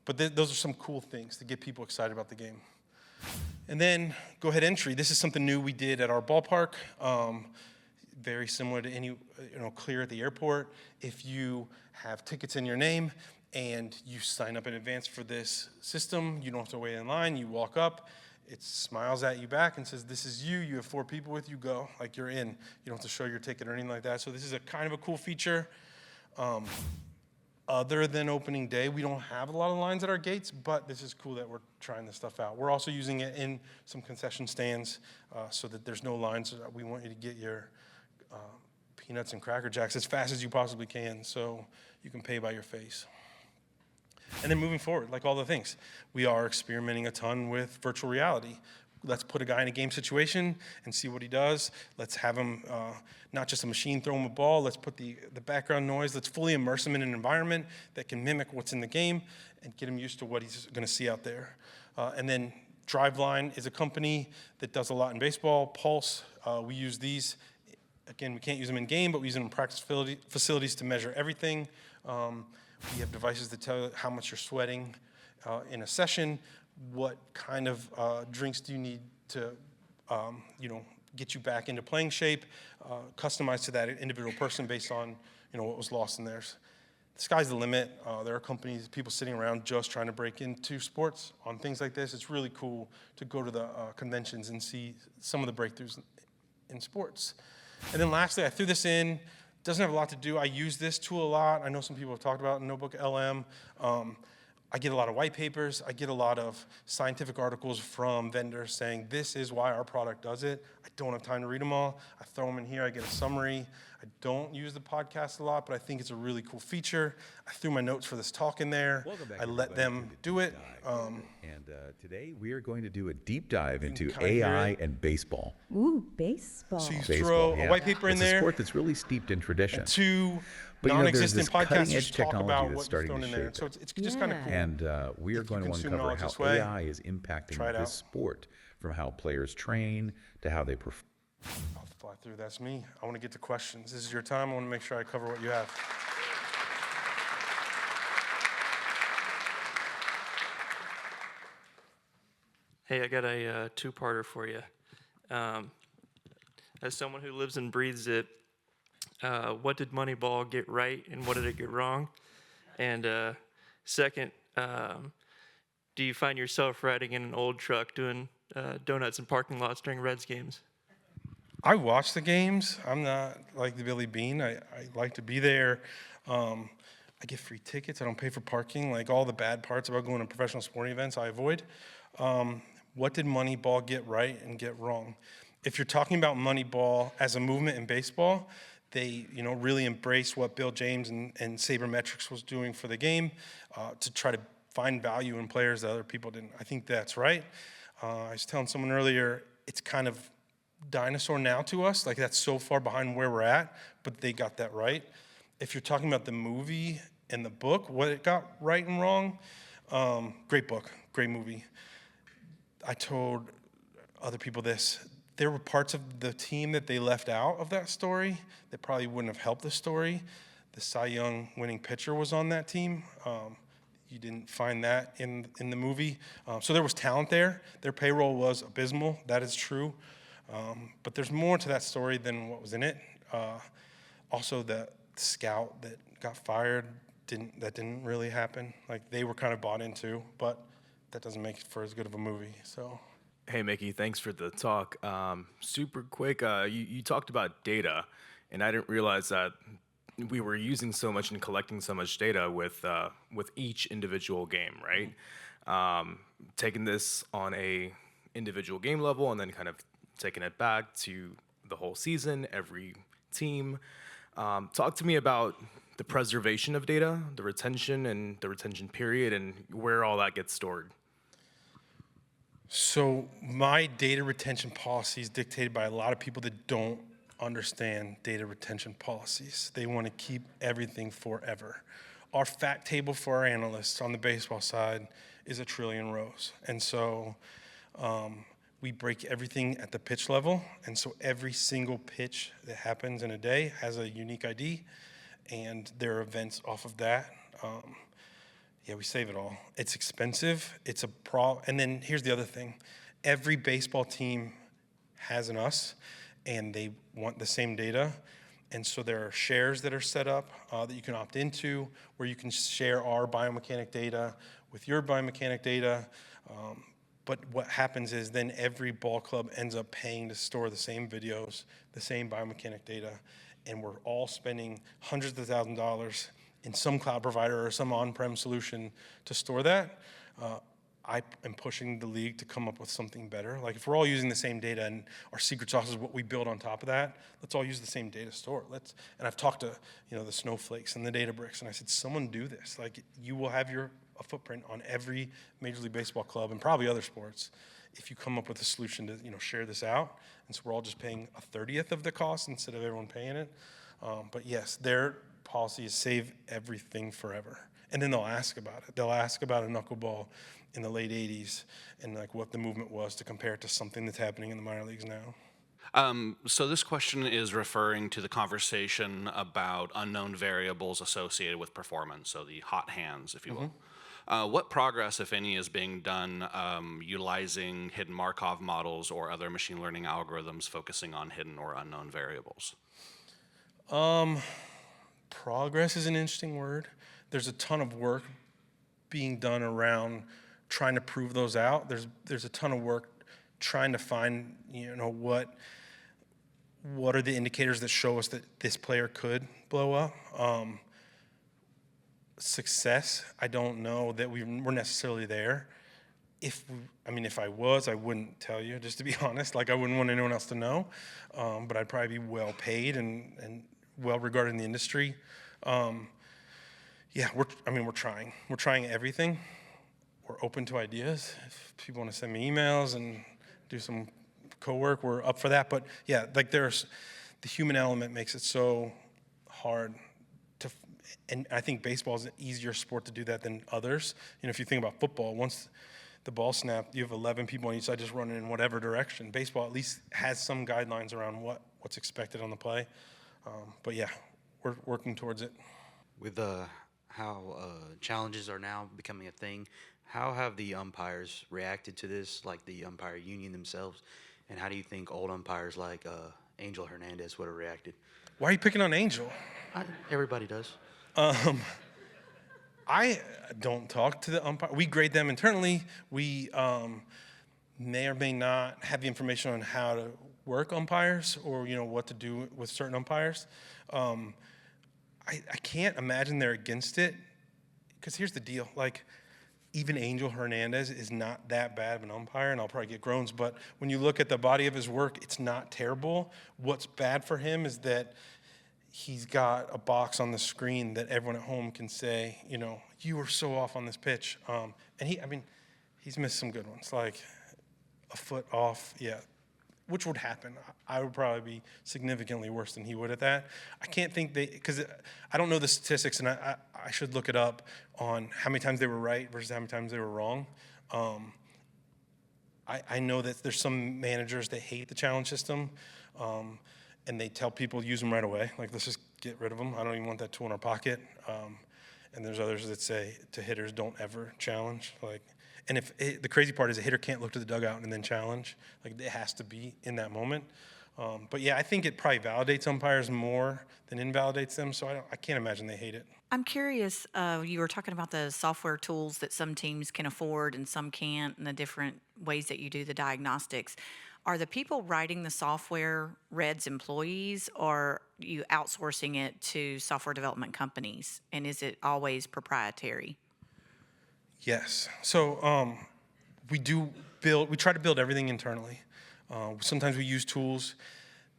But those are some cool things to get people excited about the game. And then go-ahead entry. This is something new we did at our ballpark. Very similar to any clear at the airport. If you have tickets in your name and you sign up in advance for this system, you don't have to wait in line. You walk up. It smiles at you back and says, this is you. You have 4 people with you. Go. Like, you're in. You don't have to show your ticket or anything like that. So this is a kind of a cool feature. Other than opening day, we don't have a lot of lines at our gates, but this is cool that we're trying this stuff out. We're also using it in some concession stands so that there's no lines. We want you to get your peanuts and Cracker Jacks as fast as you possibly can so you can pay by your face. And then moving forward, like all the things, we are experimenting a ton with virtual reality. Let's put a guy in a game situation and see what he does. Let's have him, not just a machine throw him a ball. Let's put the background noise. Let's fully immerse him in an environment that can mimic what's in the game and get him used to what he's going to see out there. And then Driveline is a company that does a lot in baseball. Pulse, we use these. Again, we can't use them in game, but we use them in practice facilities to measure everything. We have devices that tell you how much you're sweating in a session. What kind of drinks do you need to, get you back into playing shape, customized to that individual person based on, what was lost in theirs. The sky's the limit. There are companies, people sitting around just trying to break into sports on things like this. It's really cool to go to the conventions and see some of the breakthroughs in sports. And then lastly, I threw this in. Doesn't have a lot to do. I use this tool a lot. I know some people have talked about Notebook LM. I get a lot of white papers. I get a lot of scientific articles from vendors saying, this is why our product does it. I don't have time to read them all. I throw them in here. I get a summary. I don't use the podcast a lot, but I think it's a really cool feature. I threw my notes for this talk in there. I let them do it. Today we are going to do a deep dive into AI and baseball. Ooh, baseball. So you throw a white paper in there. It's a sport that's really steeped in tradition. And 2 But non-existent there's this podcasters talk technology about that's what's starting thrown to in there. shape So it. it's just kind of cool. And we are If you going to consume uncover knowledge how this way, AI is impacting try it this out. sport, from how players train to how they perform. I'll fly through. That's me. I want to get to questions. This is your time. I want to make sure I cover what you have. Hey, I got a two-parter for you. As someone who lives and breathes it, what did Moneyball get right and what did it get wrong? And second, do you find yourself riding in an old truck doing donuts in parking lots during Reds games? I watch the games. I'm not like the Billy Bean. I like to be there. I get free tickets. I don't pay for parking. Like all the bad parts about going to professional sporting events, I avoid. What did Moneyball get right and get wrong? If you're talking about Moneyball as a movement in baseball, they really embraced what Bill James and Sabermetrics was doing for the game to try to find value in players that other people didn't. I think that's right. I was telling someone earlier, it's kind of dinosaur now to us. Like that's so far behind where we're at, but they got that right. If you're talking about the movie and the book, what it got right and wrong, great book, great movie. I told other people this. There were parts of the team that they left out of that story that probably wouldn't have helped the story. The Cy Young winning pitcher was on that team. You didn't find that in the movie. So there was talent there. Their payroll was abysmal. That is true. But there's more to that story than what was in it. Also, the scout that got fired didn't really happen. Like they were kind of bought into, but that doesn't make it for as good of a movie. So. Hey, Mickey, thanks for the talk. Super quick, you talked about data, and I didn't realize that we were using so much and collecting so much data with each individual game, right? Taking this on a individual game level and then kind of taking it back to the whole season, every team. Talk to me about the preservation of data, the retention and the retention period, and where all that gets stored. So my data retention policy is dictated by a lot of people that don't understand data retention policies. They want to keep everything forever. Our fact table for our analysts on the baseball side is 1 trillion rows. And so we break everything at the pitch level. And so every single pitch that happens in a day has a unique ID, and there are events off of that. Yeah, we save it all. It's expensive. It's a and then here's the other thing. Every baseball team has an us, and they want the same data. And so there are shares that are set up that you can opt into, where you can share our biomechanic data with your biomechanic data. But what happens is then every ball club ends up paying to store the same videos, the same biomechanic data, and we're all spending hundreds of thousands of dollars in some cloud provider or some on-prem solution to store that. I am pushing the league to come up with something better. Like if we're all using the same data and our secret sauce is what we build on top of that, let's all use the same data store. And I've talked to the Snowflakes and the Databricks, and I said, someone do this. Like you will have a footprint on every Major League Baseball club and probably other sports if you come up with a solution to share this out. And so we're all just paying 1/30 of the cost instead of everyone paying it. But yes, their policy is save everything forever. And then they'll ask about it. They'll ask about a knuckleball in the late 80s and like what the movement was to compare it to something that's happening in the minor leagues now. So this question is referring to the conversation about unknown variables associated with performance, so the hot hands, if you will. What progress, if any, is being done utilizing hidden Markov models or other machine learning algorithms focusing on hidden or unknown variables? Progress is an interesting word. There's a ton of work being done around trying to prove those out. There's a ton of work trying to find, what are the indicators that show us that this player could blow up. Success, I don't know that we're necessarily there. If I was, I wouldn't tell you, just to be honest. Like I wouldn't want anyone else to know, but I'd probably be well paid and well regarded in the industry. Yeah, we're trying. We're trying everything. We're open to ideas. If people want to send me emails and do some co-work, we're up for that. But yeah, like the human element makes it so hard to, and I think baseball is an easier sport to do that than others. If you think about football, once the ball snapped, you have 11 people on each side just running in whatever direction. Baseball at least has some guidelines around what's expected on the play. But yeah, we're working towards it. With how challenges are now becoming a thing, How have the umpires reacted to this, like the umpire union themselves? And how do you think old umpires like Angel Hernandez would have reacted? Why are you picking on Angel? Everybody does. I don't talk to the umpire. We grade them internally. We may or may not have the information on how to work umpires or what to do with certain umpires. I can't imagine they're against it, because here's the deal. Like, even Angel Hernandez is not that bad of an umpire, and I'll probably get groans, but when you look at the body of his work, it's not terrible. What's bad for him is that he's got a box on the screen that everyone at home can say, you were so off on this pitch. And he's missed some good ones, like a foot off, which would happen. I would probably be significantly worse than he would at that. I can't think because I don't know the statistics, and I should look it up on how many times they were right versus how many times they were wrong. I know that there's some managers that hate the challenge system, and they tell people use them right away. Like, let's just get rid of them. I don't even want that tool in our pocket. And there's others that say to hitters, don't ever challenge. And the crazy part is a hitter can't look to the dugout and then challenge. Like, it has to be in that moment. But yeah, I think it probably validates umpires more than invalidates them. So I can't imagine they hate it. I'm curious, you were talking about the software tools that some teams can afford and some can't, and the different ways that you do the diagnostics. Are the people writing the software Red's employees, or are you outsourcing it to software development companies? And is it always proprietary? Yes. So we try to build everything internally. Sometimes we use tools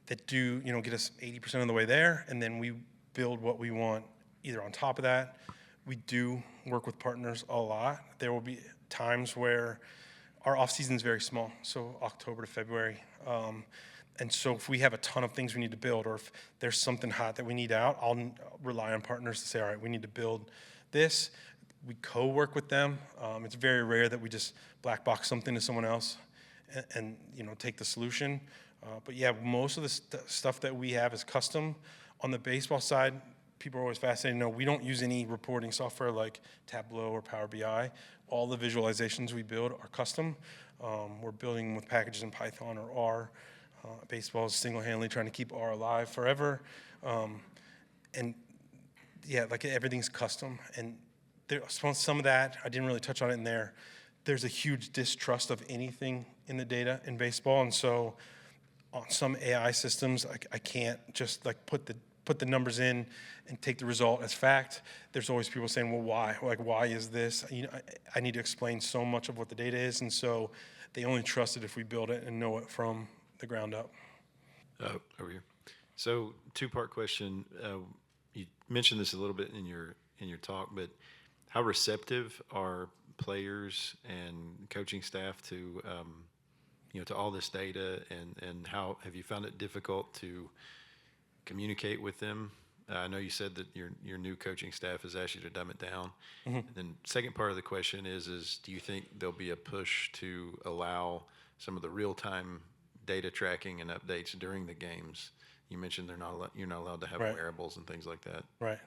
that do, get us 80% of the way there, and then we build what we want either on top of that. We do work with partners a lot. There will be times where our off season is very small, so October to February. And so if we have a ton of things we need to build, or if there's something hot that we need out, I'll rely on partners to say, all right, we need to build this. We co-work with them. It's very rare that we just black box something to someone else and take the solution. But yeah, most of the stuff that we have is custom. On the baseball side, people are always fascinated. No, we don't use any reporting software like Tableau or Power BI. All the visualizations we build are custom. We're building with packages in Python or R. Baseball is single-handedly trying to keep R alive forever. And yeah, like, everything's custom. And some of that, I didn't really touch on it in there. There's a huge distrust of anything in the data in baseball. And so on some AI systems, I can't just put the numbers in and take the result as fact. There's always people saying, well, why? Like, why is this? I need to explain so much of what the data is, and so they only trust it if we build it and know it from the ground up. Over here. So, two-part question. You mentioned this a little bit in your talk, but how receptive are players and coaching staff to to all this data, and how have you found it difficult to communicate with them? I know you said that your new coaching staff has asked you to dumb it down. Mm-hmm. And then second part of the question is do you think there'll be a push to allow some of the real-time data tracking and updates during the games? You mentioned you're not allowed to have wearables and things like that. Right.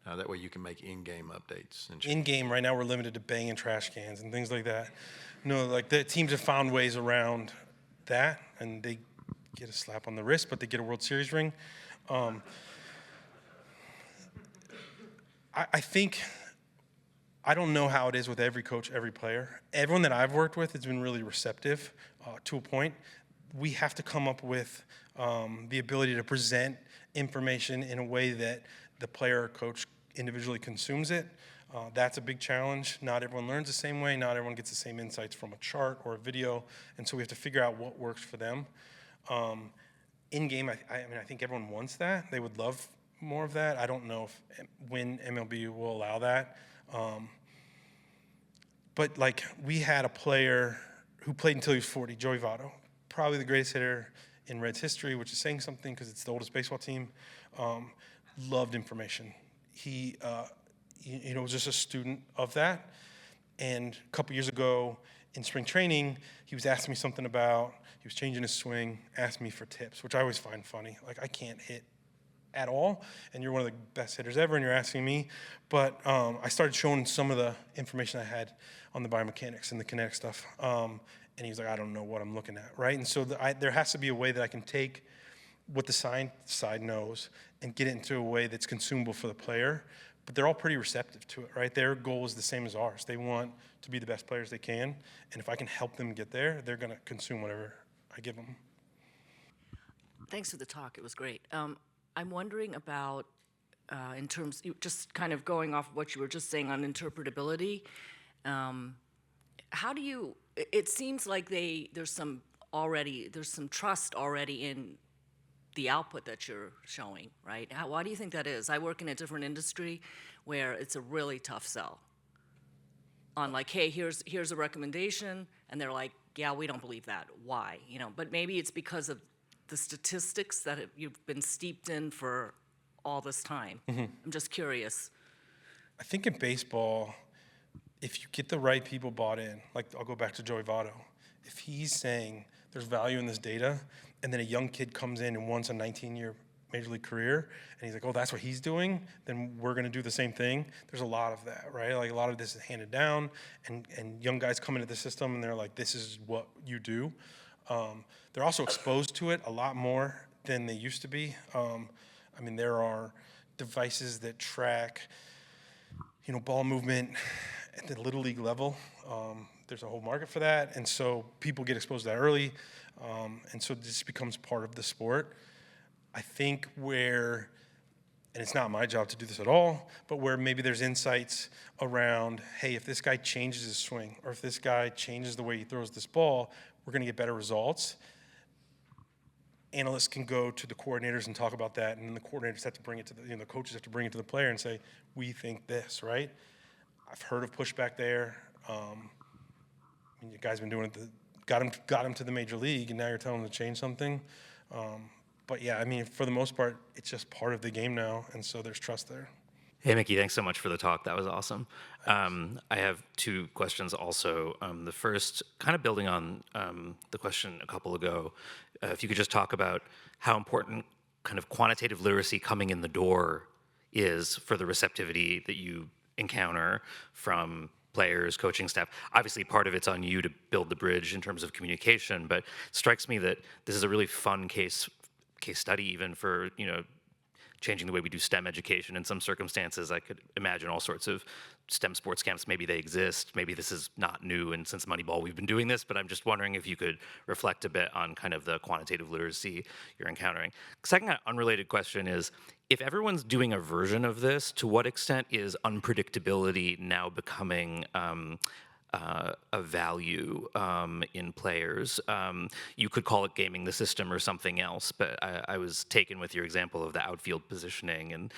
That way you can make in-game updates. In-game, right now we're limited to banging trash cans and things like that. No, like, the teams have found ways around that, and they get a slap on the wrist, but they get a World Series ring. I think, I don't know how it is with every coach, every player. Everyone that I've worked with has been really receptive to a point. We have to come up with the ability to present information in a way that the player or coach individually consumes it. That's a big challenge. Not everyone learns the same way. Not everyone gets the same insights from a chart or a video. And so we have to figure out what works for them. In-game, I think everyone wants that. They would love more of that. I don't know when MLB will allow that. But like, we had a player who played until he was 40, Joey Votto, probably the greatest hitter in Reds history, which is saying something because it's the oldest baseball team. Loved information. He was just a student of that. And a couple years ago in spring training, he was asking me something about, he was changing his swing, asked me for tips, which I always find funny. Like, I can't hit at all, and you're one of the best hitters ever, and you're asking me. But I started showing some of the information I had on the biomechanics and the kinetic stuff. And he was like, I don't know what I'm looking at, right? And so there has to be a way that I can take what the science side knows and get it into a way that's consumable for the player. But they're all pretty receptive to it, right? Their goal is the same as ours. They want to be the best players they can, and if I can help them get there, they're going to consume whatever I give them. Thanks for the talk. It was great. I'm wondering about, in terms, just kind of going off of what you were just saying on interpretability. How do you? It seems like there's some trust already in the output that you're showing, right? Why do you think that is? I work in a different industry where it's a really tough sell. On like, hey, here's a recommendation, and they're like, yeah, we don't believe that. Why? But maybe it's because of the statistics that you've been steeped in for all this time. Mm-hmm. I'm just curious. I think in baseball, if you get the right people bought in, like I'll go back to Joey Votto, if he's saying there's value in this data, and then a young kid comes in and wants a 19-year major league career, and he's like, oh, that's what he's doing, then we're going to do the same thing. There's a lot of that, right? Like a lot of this is handed down, and young guys come into the system, and they're like, this is what you do. They're also exposed to it a lot more than they used to be. I mean, there are devices that track, ball movement at the Little League level. There's a whole market for that, and so people get exposed to that early, and so this becomes part of the sport. I think where, and it's not my job to do this at all, but where maybe there's insights around, hey, if this guy changes his swing, or if this guy changes the way he throws this ball, we're going to get better results. Analysts can go to the coordinators and talk about that, and then the coordinators have to bring it to the coaches have to bring it to the player and say, we think this, right? I've heard of pushback there. You guys been doing it, got him to the major league, and now you're telling him to change something. But yeah, I mean, for the most part, it's just part of the game now, and so there's trust there. Hey, Mickey, thanks so much for the talk. That was awesome. I have two questions also. The first, kind of building on the question a couple ago, if you could just talk about how important kind of quantitative literacy coming in the door is for the receptivity that you encounter from players, coaching staff. Obviously, part of it's on you to build the bridge in terms of communication, but it strikes me that this is a really fun case study even for, changing the way we do STEM education. In some circumstances, I could imagine all sorts of STEM sports camps. Maybe they exist. Maybe this is not new, and since Moneyball we've been doing this, but I'm just wondering if you could reflect a bit on kind of the quantitative literacy you're encountering. Second kind of unrelated question is, if everyone's doing a version of this, to what extent is unpredictability now becoming a value in players? You could call it gaming the system or something else, but I was taken with your example of the outfield positioning, and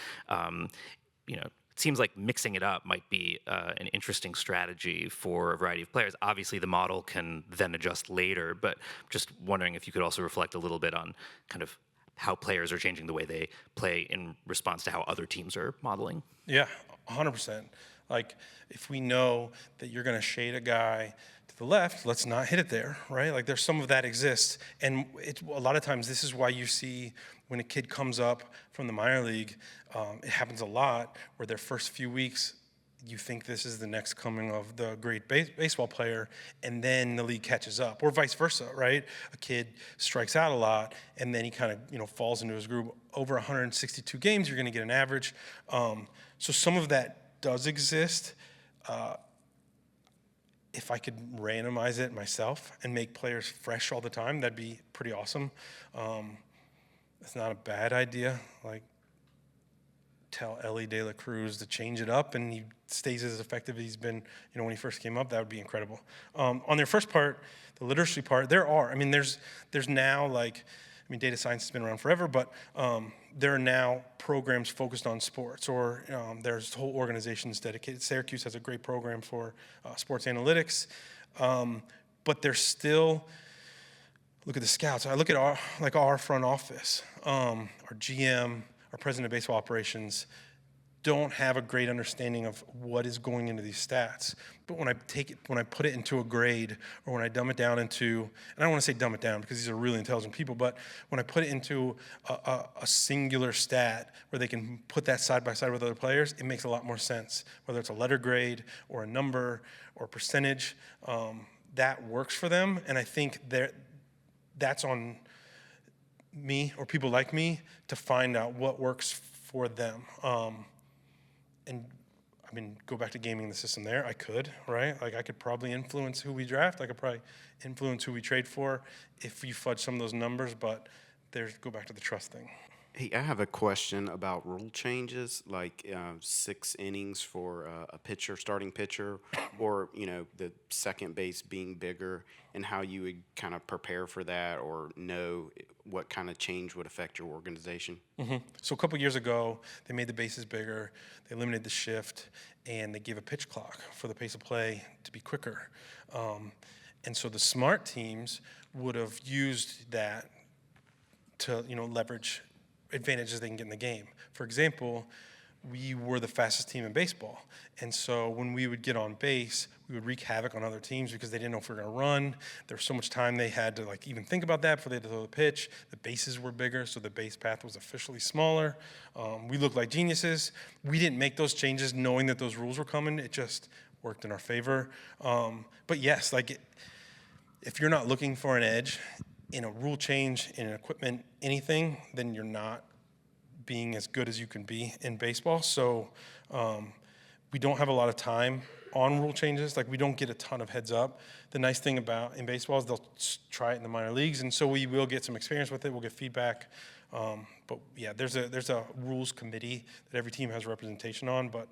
it seems like mixing it up might be an interesting strategy for a variety of players. Obviously, the model can then adjust later, but just wondering if you could also reflect a little bit on kind of how players are changing the way they play in response to how other teams are modeling. Yeah, 100%. Like, if we know that you're going to shade a guy to the left, let's not hit it there, right? Like, there's some of that exists. And a lot of times, this is why you see when a kid comes up from the minor league, it happens a lot, where their first few weeks, you think this is the next coming of the great baseball player, and then the league catches up, or vice versa, right? A kid strikes out a lot, and then he kind of falls into his groove. Over 162 games, you're going to get an average. So some of that does exist. If I could randomize it myself and make players fresh all the time, that'd be pretty awesome. It's not a bad idea. Like, tell Ellie De La Cruz to change it up, and he stays as effective as he's been, when he first came up. That would be incredible. On their first part, the literacy part, there's now data science has been around forever, but there are now programs focused on sports, or there's whole organizations dedicated. Syracuse has a great program for sports analytics, but there's still, look at the scouts. I look at our front office, our GM, our president of baseball operations. don't have a great understanding of what is going into these stats. But when I put it into a grade, or when I dumb it down into, and I don't want to say dumb it down because these are really intelligent people, but when I put it into a singular stat where they can put that side by side with other players, it makes a lot more sense. Whether it's a letter grade or a number or percentage, that works for them. And I think that's on me or people like me to find out what works for them. And I mean, go back to gaming the system there. I could, right? Like I could probably influence who we draft. I could probably influence who we trade for if you fudge some of those numbers, but go back to the trust thing. Hey, I have a question about rule changes, like 6 innings for a pitcher, starting pitcher, or the second base being bigger, and how you would kind of prepare for that or know what kind of change would affect your organization. Mm-hmm. So a couple years ago, they made the bases bigger, they eliminated the shift, and they gave a pitch clock for the pace of play to be quicker. And so the smart teams would have used that to leverage advantages they can get in the game. For example, we were the fastest team in baseball. And so when we would get on base, we would wreak havoc on other teams because they didn't know if we were going to run. There was so much time they had to even think about that before they had to throw the pitch. The bases were bigger, so the base path was officially smaller. We looked like geniuses. We didn't make those changes knowing that those rules were coming. It just worked in our favor. But yes, if you're not looking for an edge in a rule change, in an equipment, anything, then you're not being as good as you can be in baseball. So we don't have a lot of time on rule changes. We don't get a ton of heads up. The nice thing about in baseball is they'll try it in the minor leagues, and so we will get some experience with it. We'll get feedback. But yeah, there's a rules committee that every team has representation on, but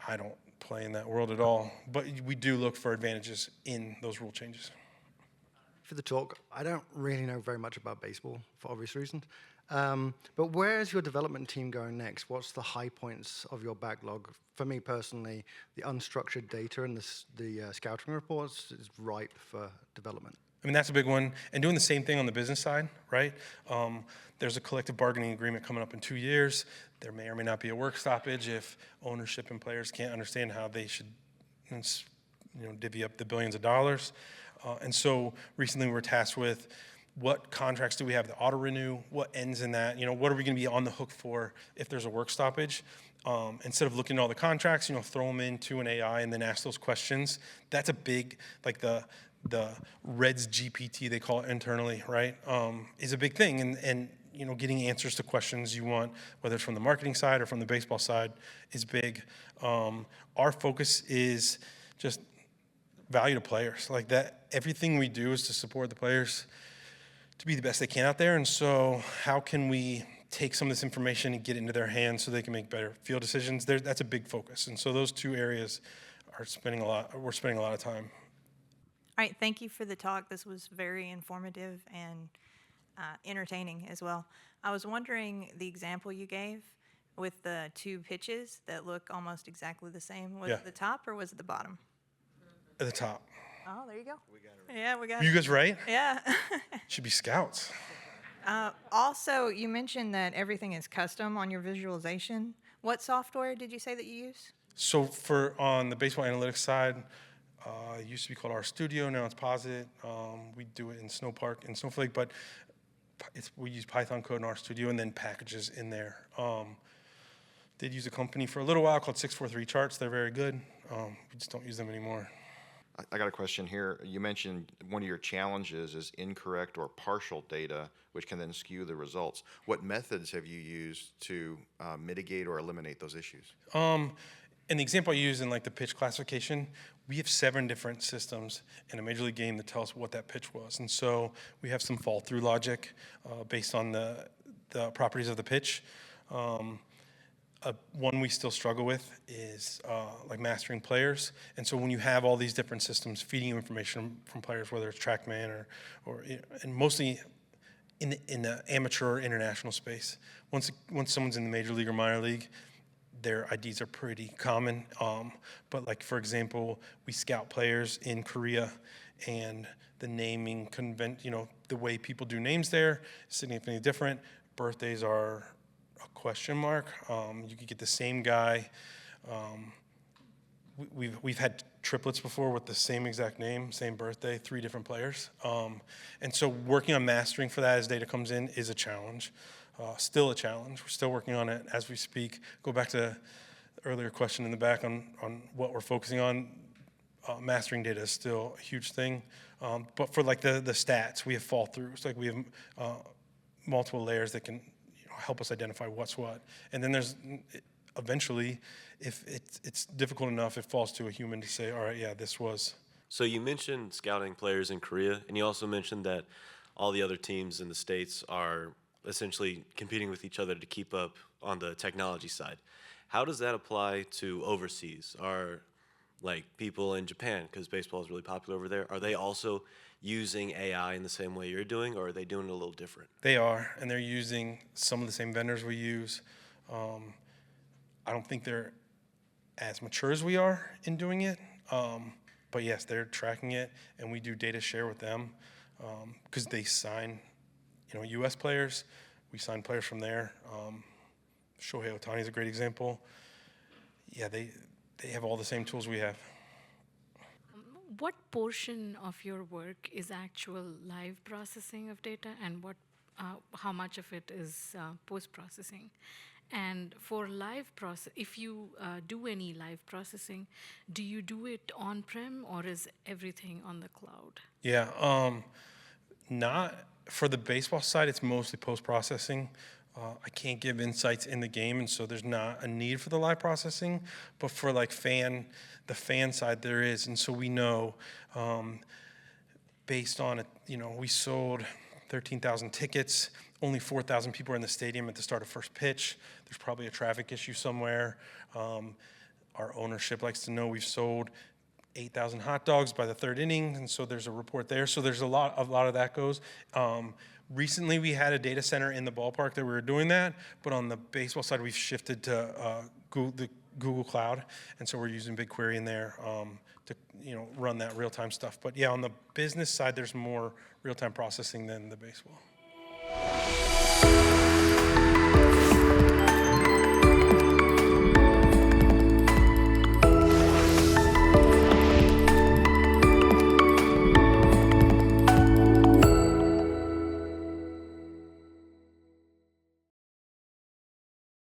I don't play in that world at all. But we do look for advantages in those rule changes. For the talk, I don't really know very much about baseball for obvious reasons. But where is your development team going next? What's the high points of your backlog? For me personally, the unstructured data and the scouting reports is ripe for development. I mean, that's a big one. And doing the same thing on the business side, right? There's a collective bargaining agreement coming up in 2 years. There may or may not be a work stoppage if ownership and players can't understand how they should divvy up the billions of dollars. And so recently we were tasked with what contracts do we have to auto-renew, what ends in that, what are we going to be on the hook for if there's a work stoppage. Instead of looking at all the contracts, throw them into an AI and then ask those questions. That's a big, the Reds GPT, they call it internally, right, is a big thing. And getting answers to questions you want, whether it's from the marketing side or from the baseball side, is big. Our focus is just value to players. Everything we do is to support the players to be the best they can out there. And so how can we take some of this information and get it into their hands so they can make better field decisions? That's a big focus. And so those two areas we're spending a lot of time. All right, thank you for the talk. This was very informative and entertaining as well. I was wondering, the example you gave with the 2 pitches that look almost exactly the same, was it the top or was it the bottom? At the top. Oh, there you go. We got it right. Yeah, we got it. You guys right? Yeah. Should be scouts. Also, you mentioned that everything is custom on your visualization. What software did you say that you use? So on the baseball analytics side, it used to be called RStudio, now it's Posit. We do it in Snowflake, but we use Python code in RStudio and then packages in there. Did use a company for a little while called 643 Charts. They're very good. We just don't use them anymore. I got a question here. You mentioned one of your challenges is incorrect or partial data, which can then skew the results. What methods have you used to mitigate or eliminate those issues? In the example I use in the pitch classification, we have 7 different systems in a major league game that tell us what that pitch was. And so we have some fall through logic based on the properties of the pitch. One we still struggle with is mastering players. And so when you have all these different systems feeding you information from players, whether it's TrackMan or and mostly in the amateur or international space, once someone's in the major league or minor league, their IDs are pretty common. But for example, we scout players in Korea, and the naming the way people do names there is significantly different. Birthdays are a question mark. You could get the same guy. We've had triplets before with the same exact name, same birthday, 3 different players. And so working on mastering for that as data comes in is a challenge, still a challenge. We're still working on it as we speak. Go back to the earlier question in the back on what we're focusing on. Mastering data is still a huge thing. But for like the stats, we have fall throughs. Like we have multiple layers that can help us identify what's what. And then there's eventually, if it's difficult enough, it falls to a human to say, all right, yeah, this was. So you mentioned scouting players in Korea, and you also mentioned that all the other teams in the States are essentially competing with each other to keep up on the technology side. How does that apply to overseas? Are like people in Japan, because baseball is really popular over there, are they also using AI in the same way you're doing, or are they doing it a little different? They are, and they're using some of the same vendors we use. I don't think they're as mature as we are in doing it, but yes, they're tracking it, and we do data share with them because they sign, U.S. players. We sign players from there. Shohei Ohtani is a great example. Yeah, they have all the same tools we have. What portion of your work is actual live processing of data, and how much of it is post-processing? And for live process, if you do any live processing, do you do it on-prem or is everything on the cloud? Yeah, not for the baseball side. It's mostly post-processing. I can't give insights in the game, and so there's not a need for the live processing. But for like the fan side, there is, and so we know based on it. We sold 13,000 tickets. Only 4,000 people are in the stadium at the start of first pitch. There's probably a traffic issue somewhere. Our ownership likes to know we've sold 8,000 hot dogs by the 3rd inning, and so there's a report there. So there's a lot of that goes. Recently, we had a data center in the ballpark that we were doing that, but on the baseball side, we've shifted to the Google Cloud, and so we're using BigQuery in there to run that real-time stuff. But yeah, on the business side, there's more real-time processing than the baseball.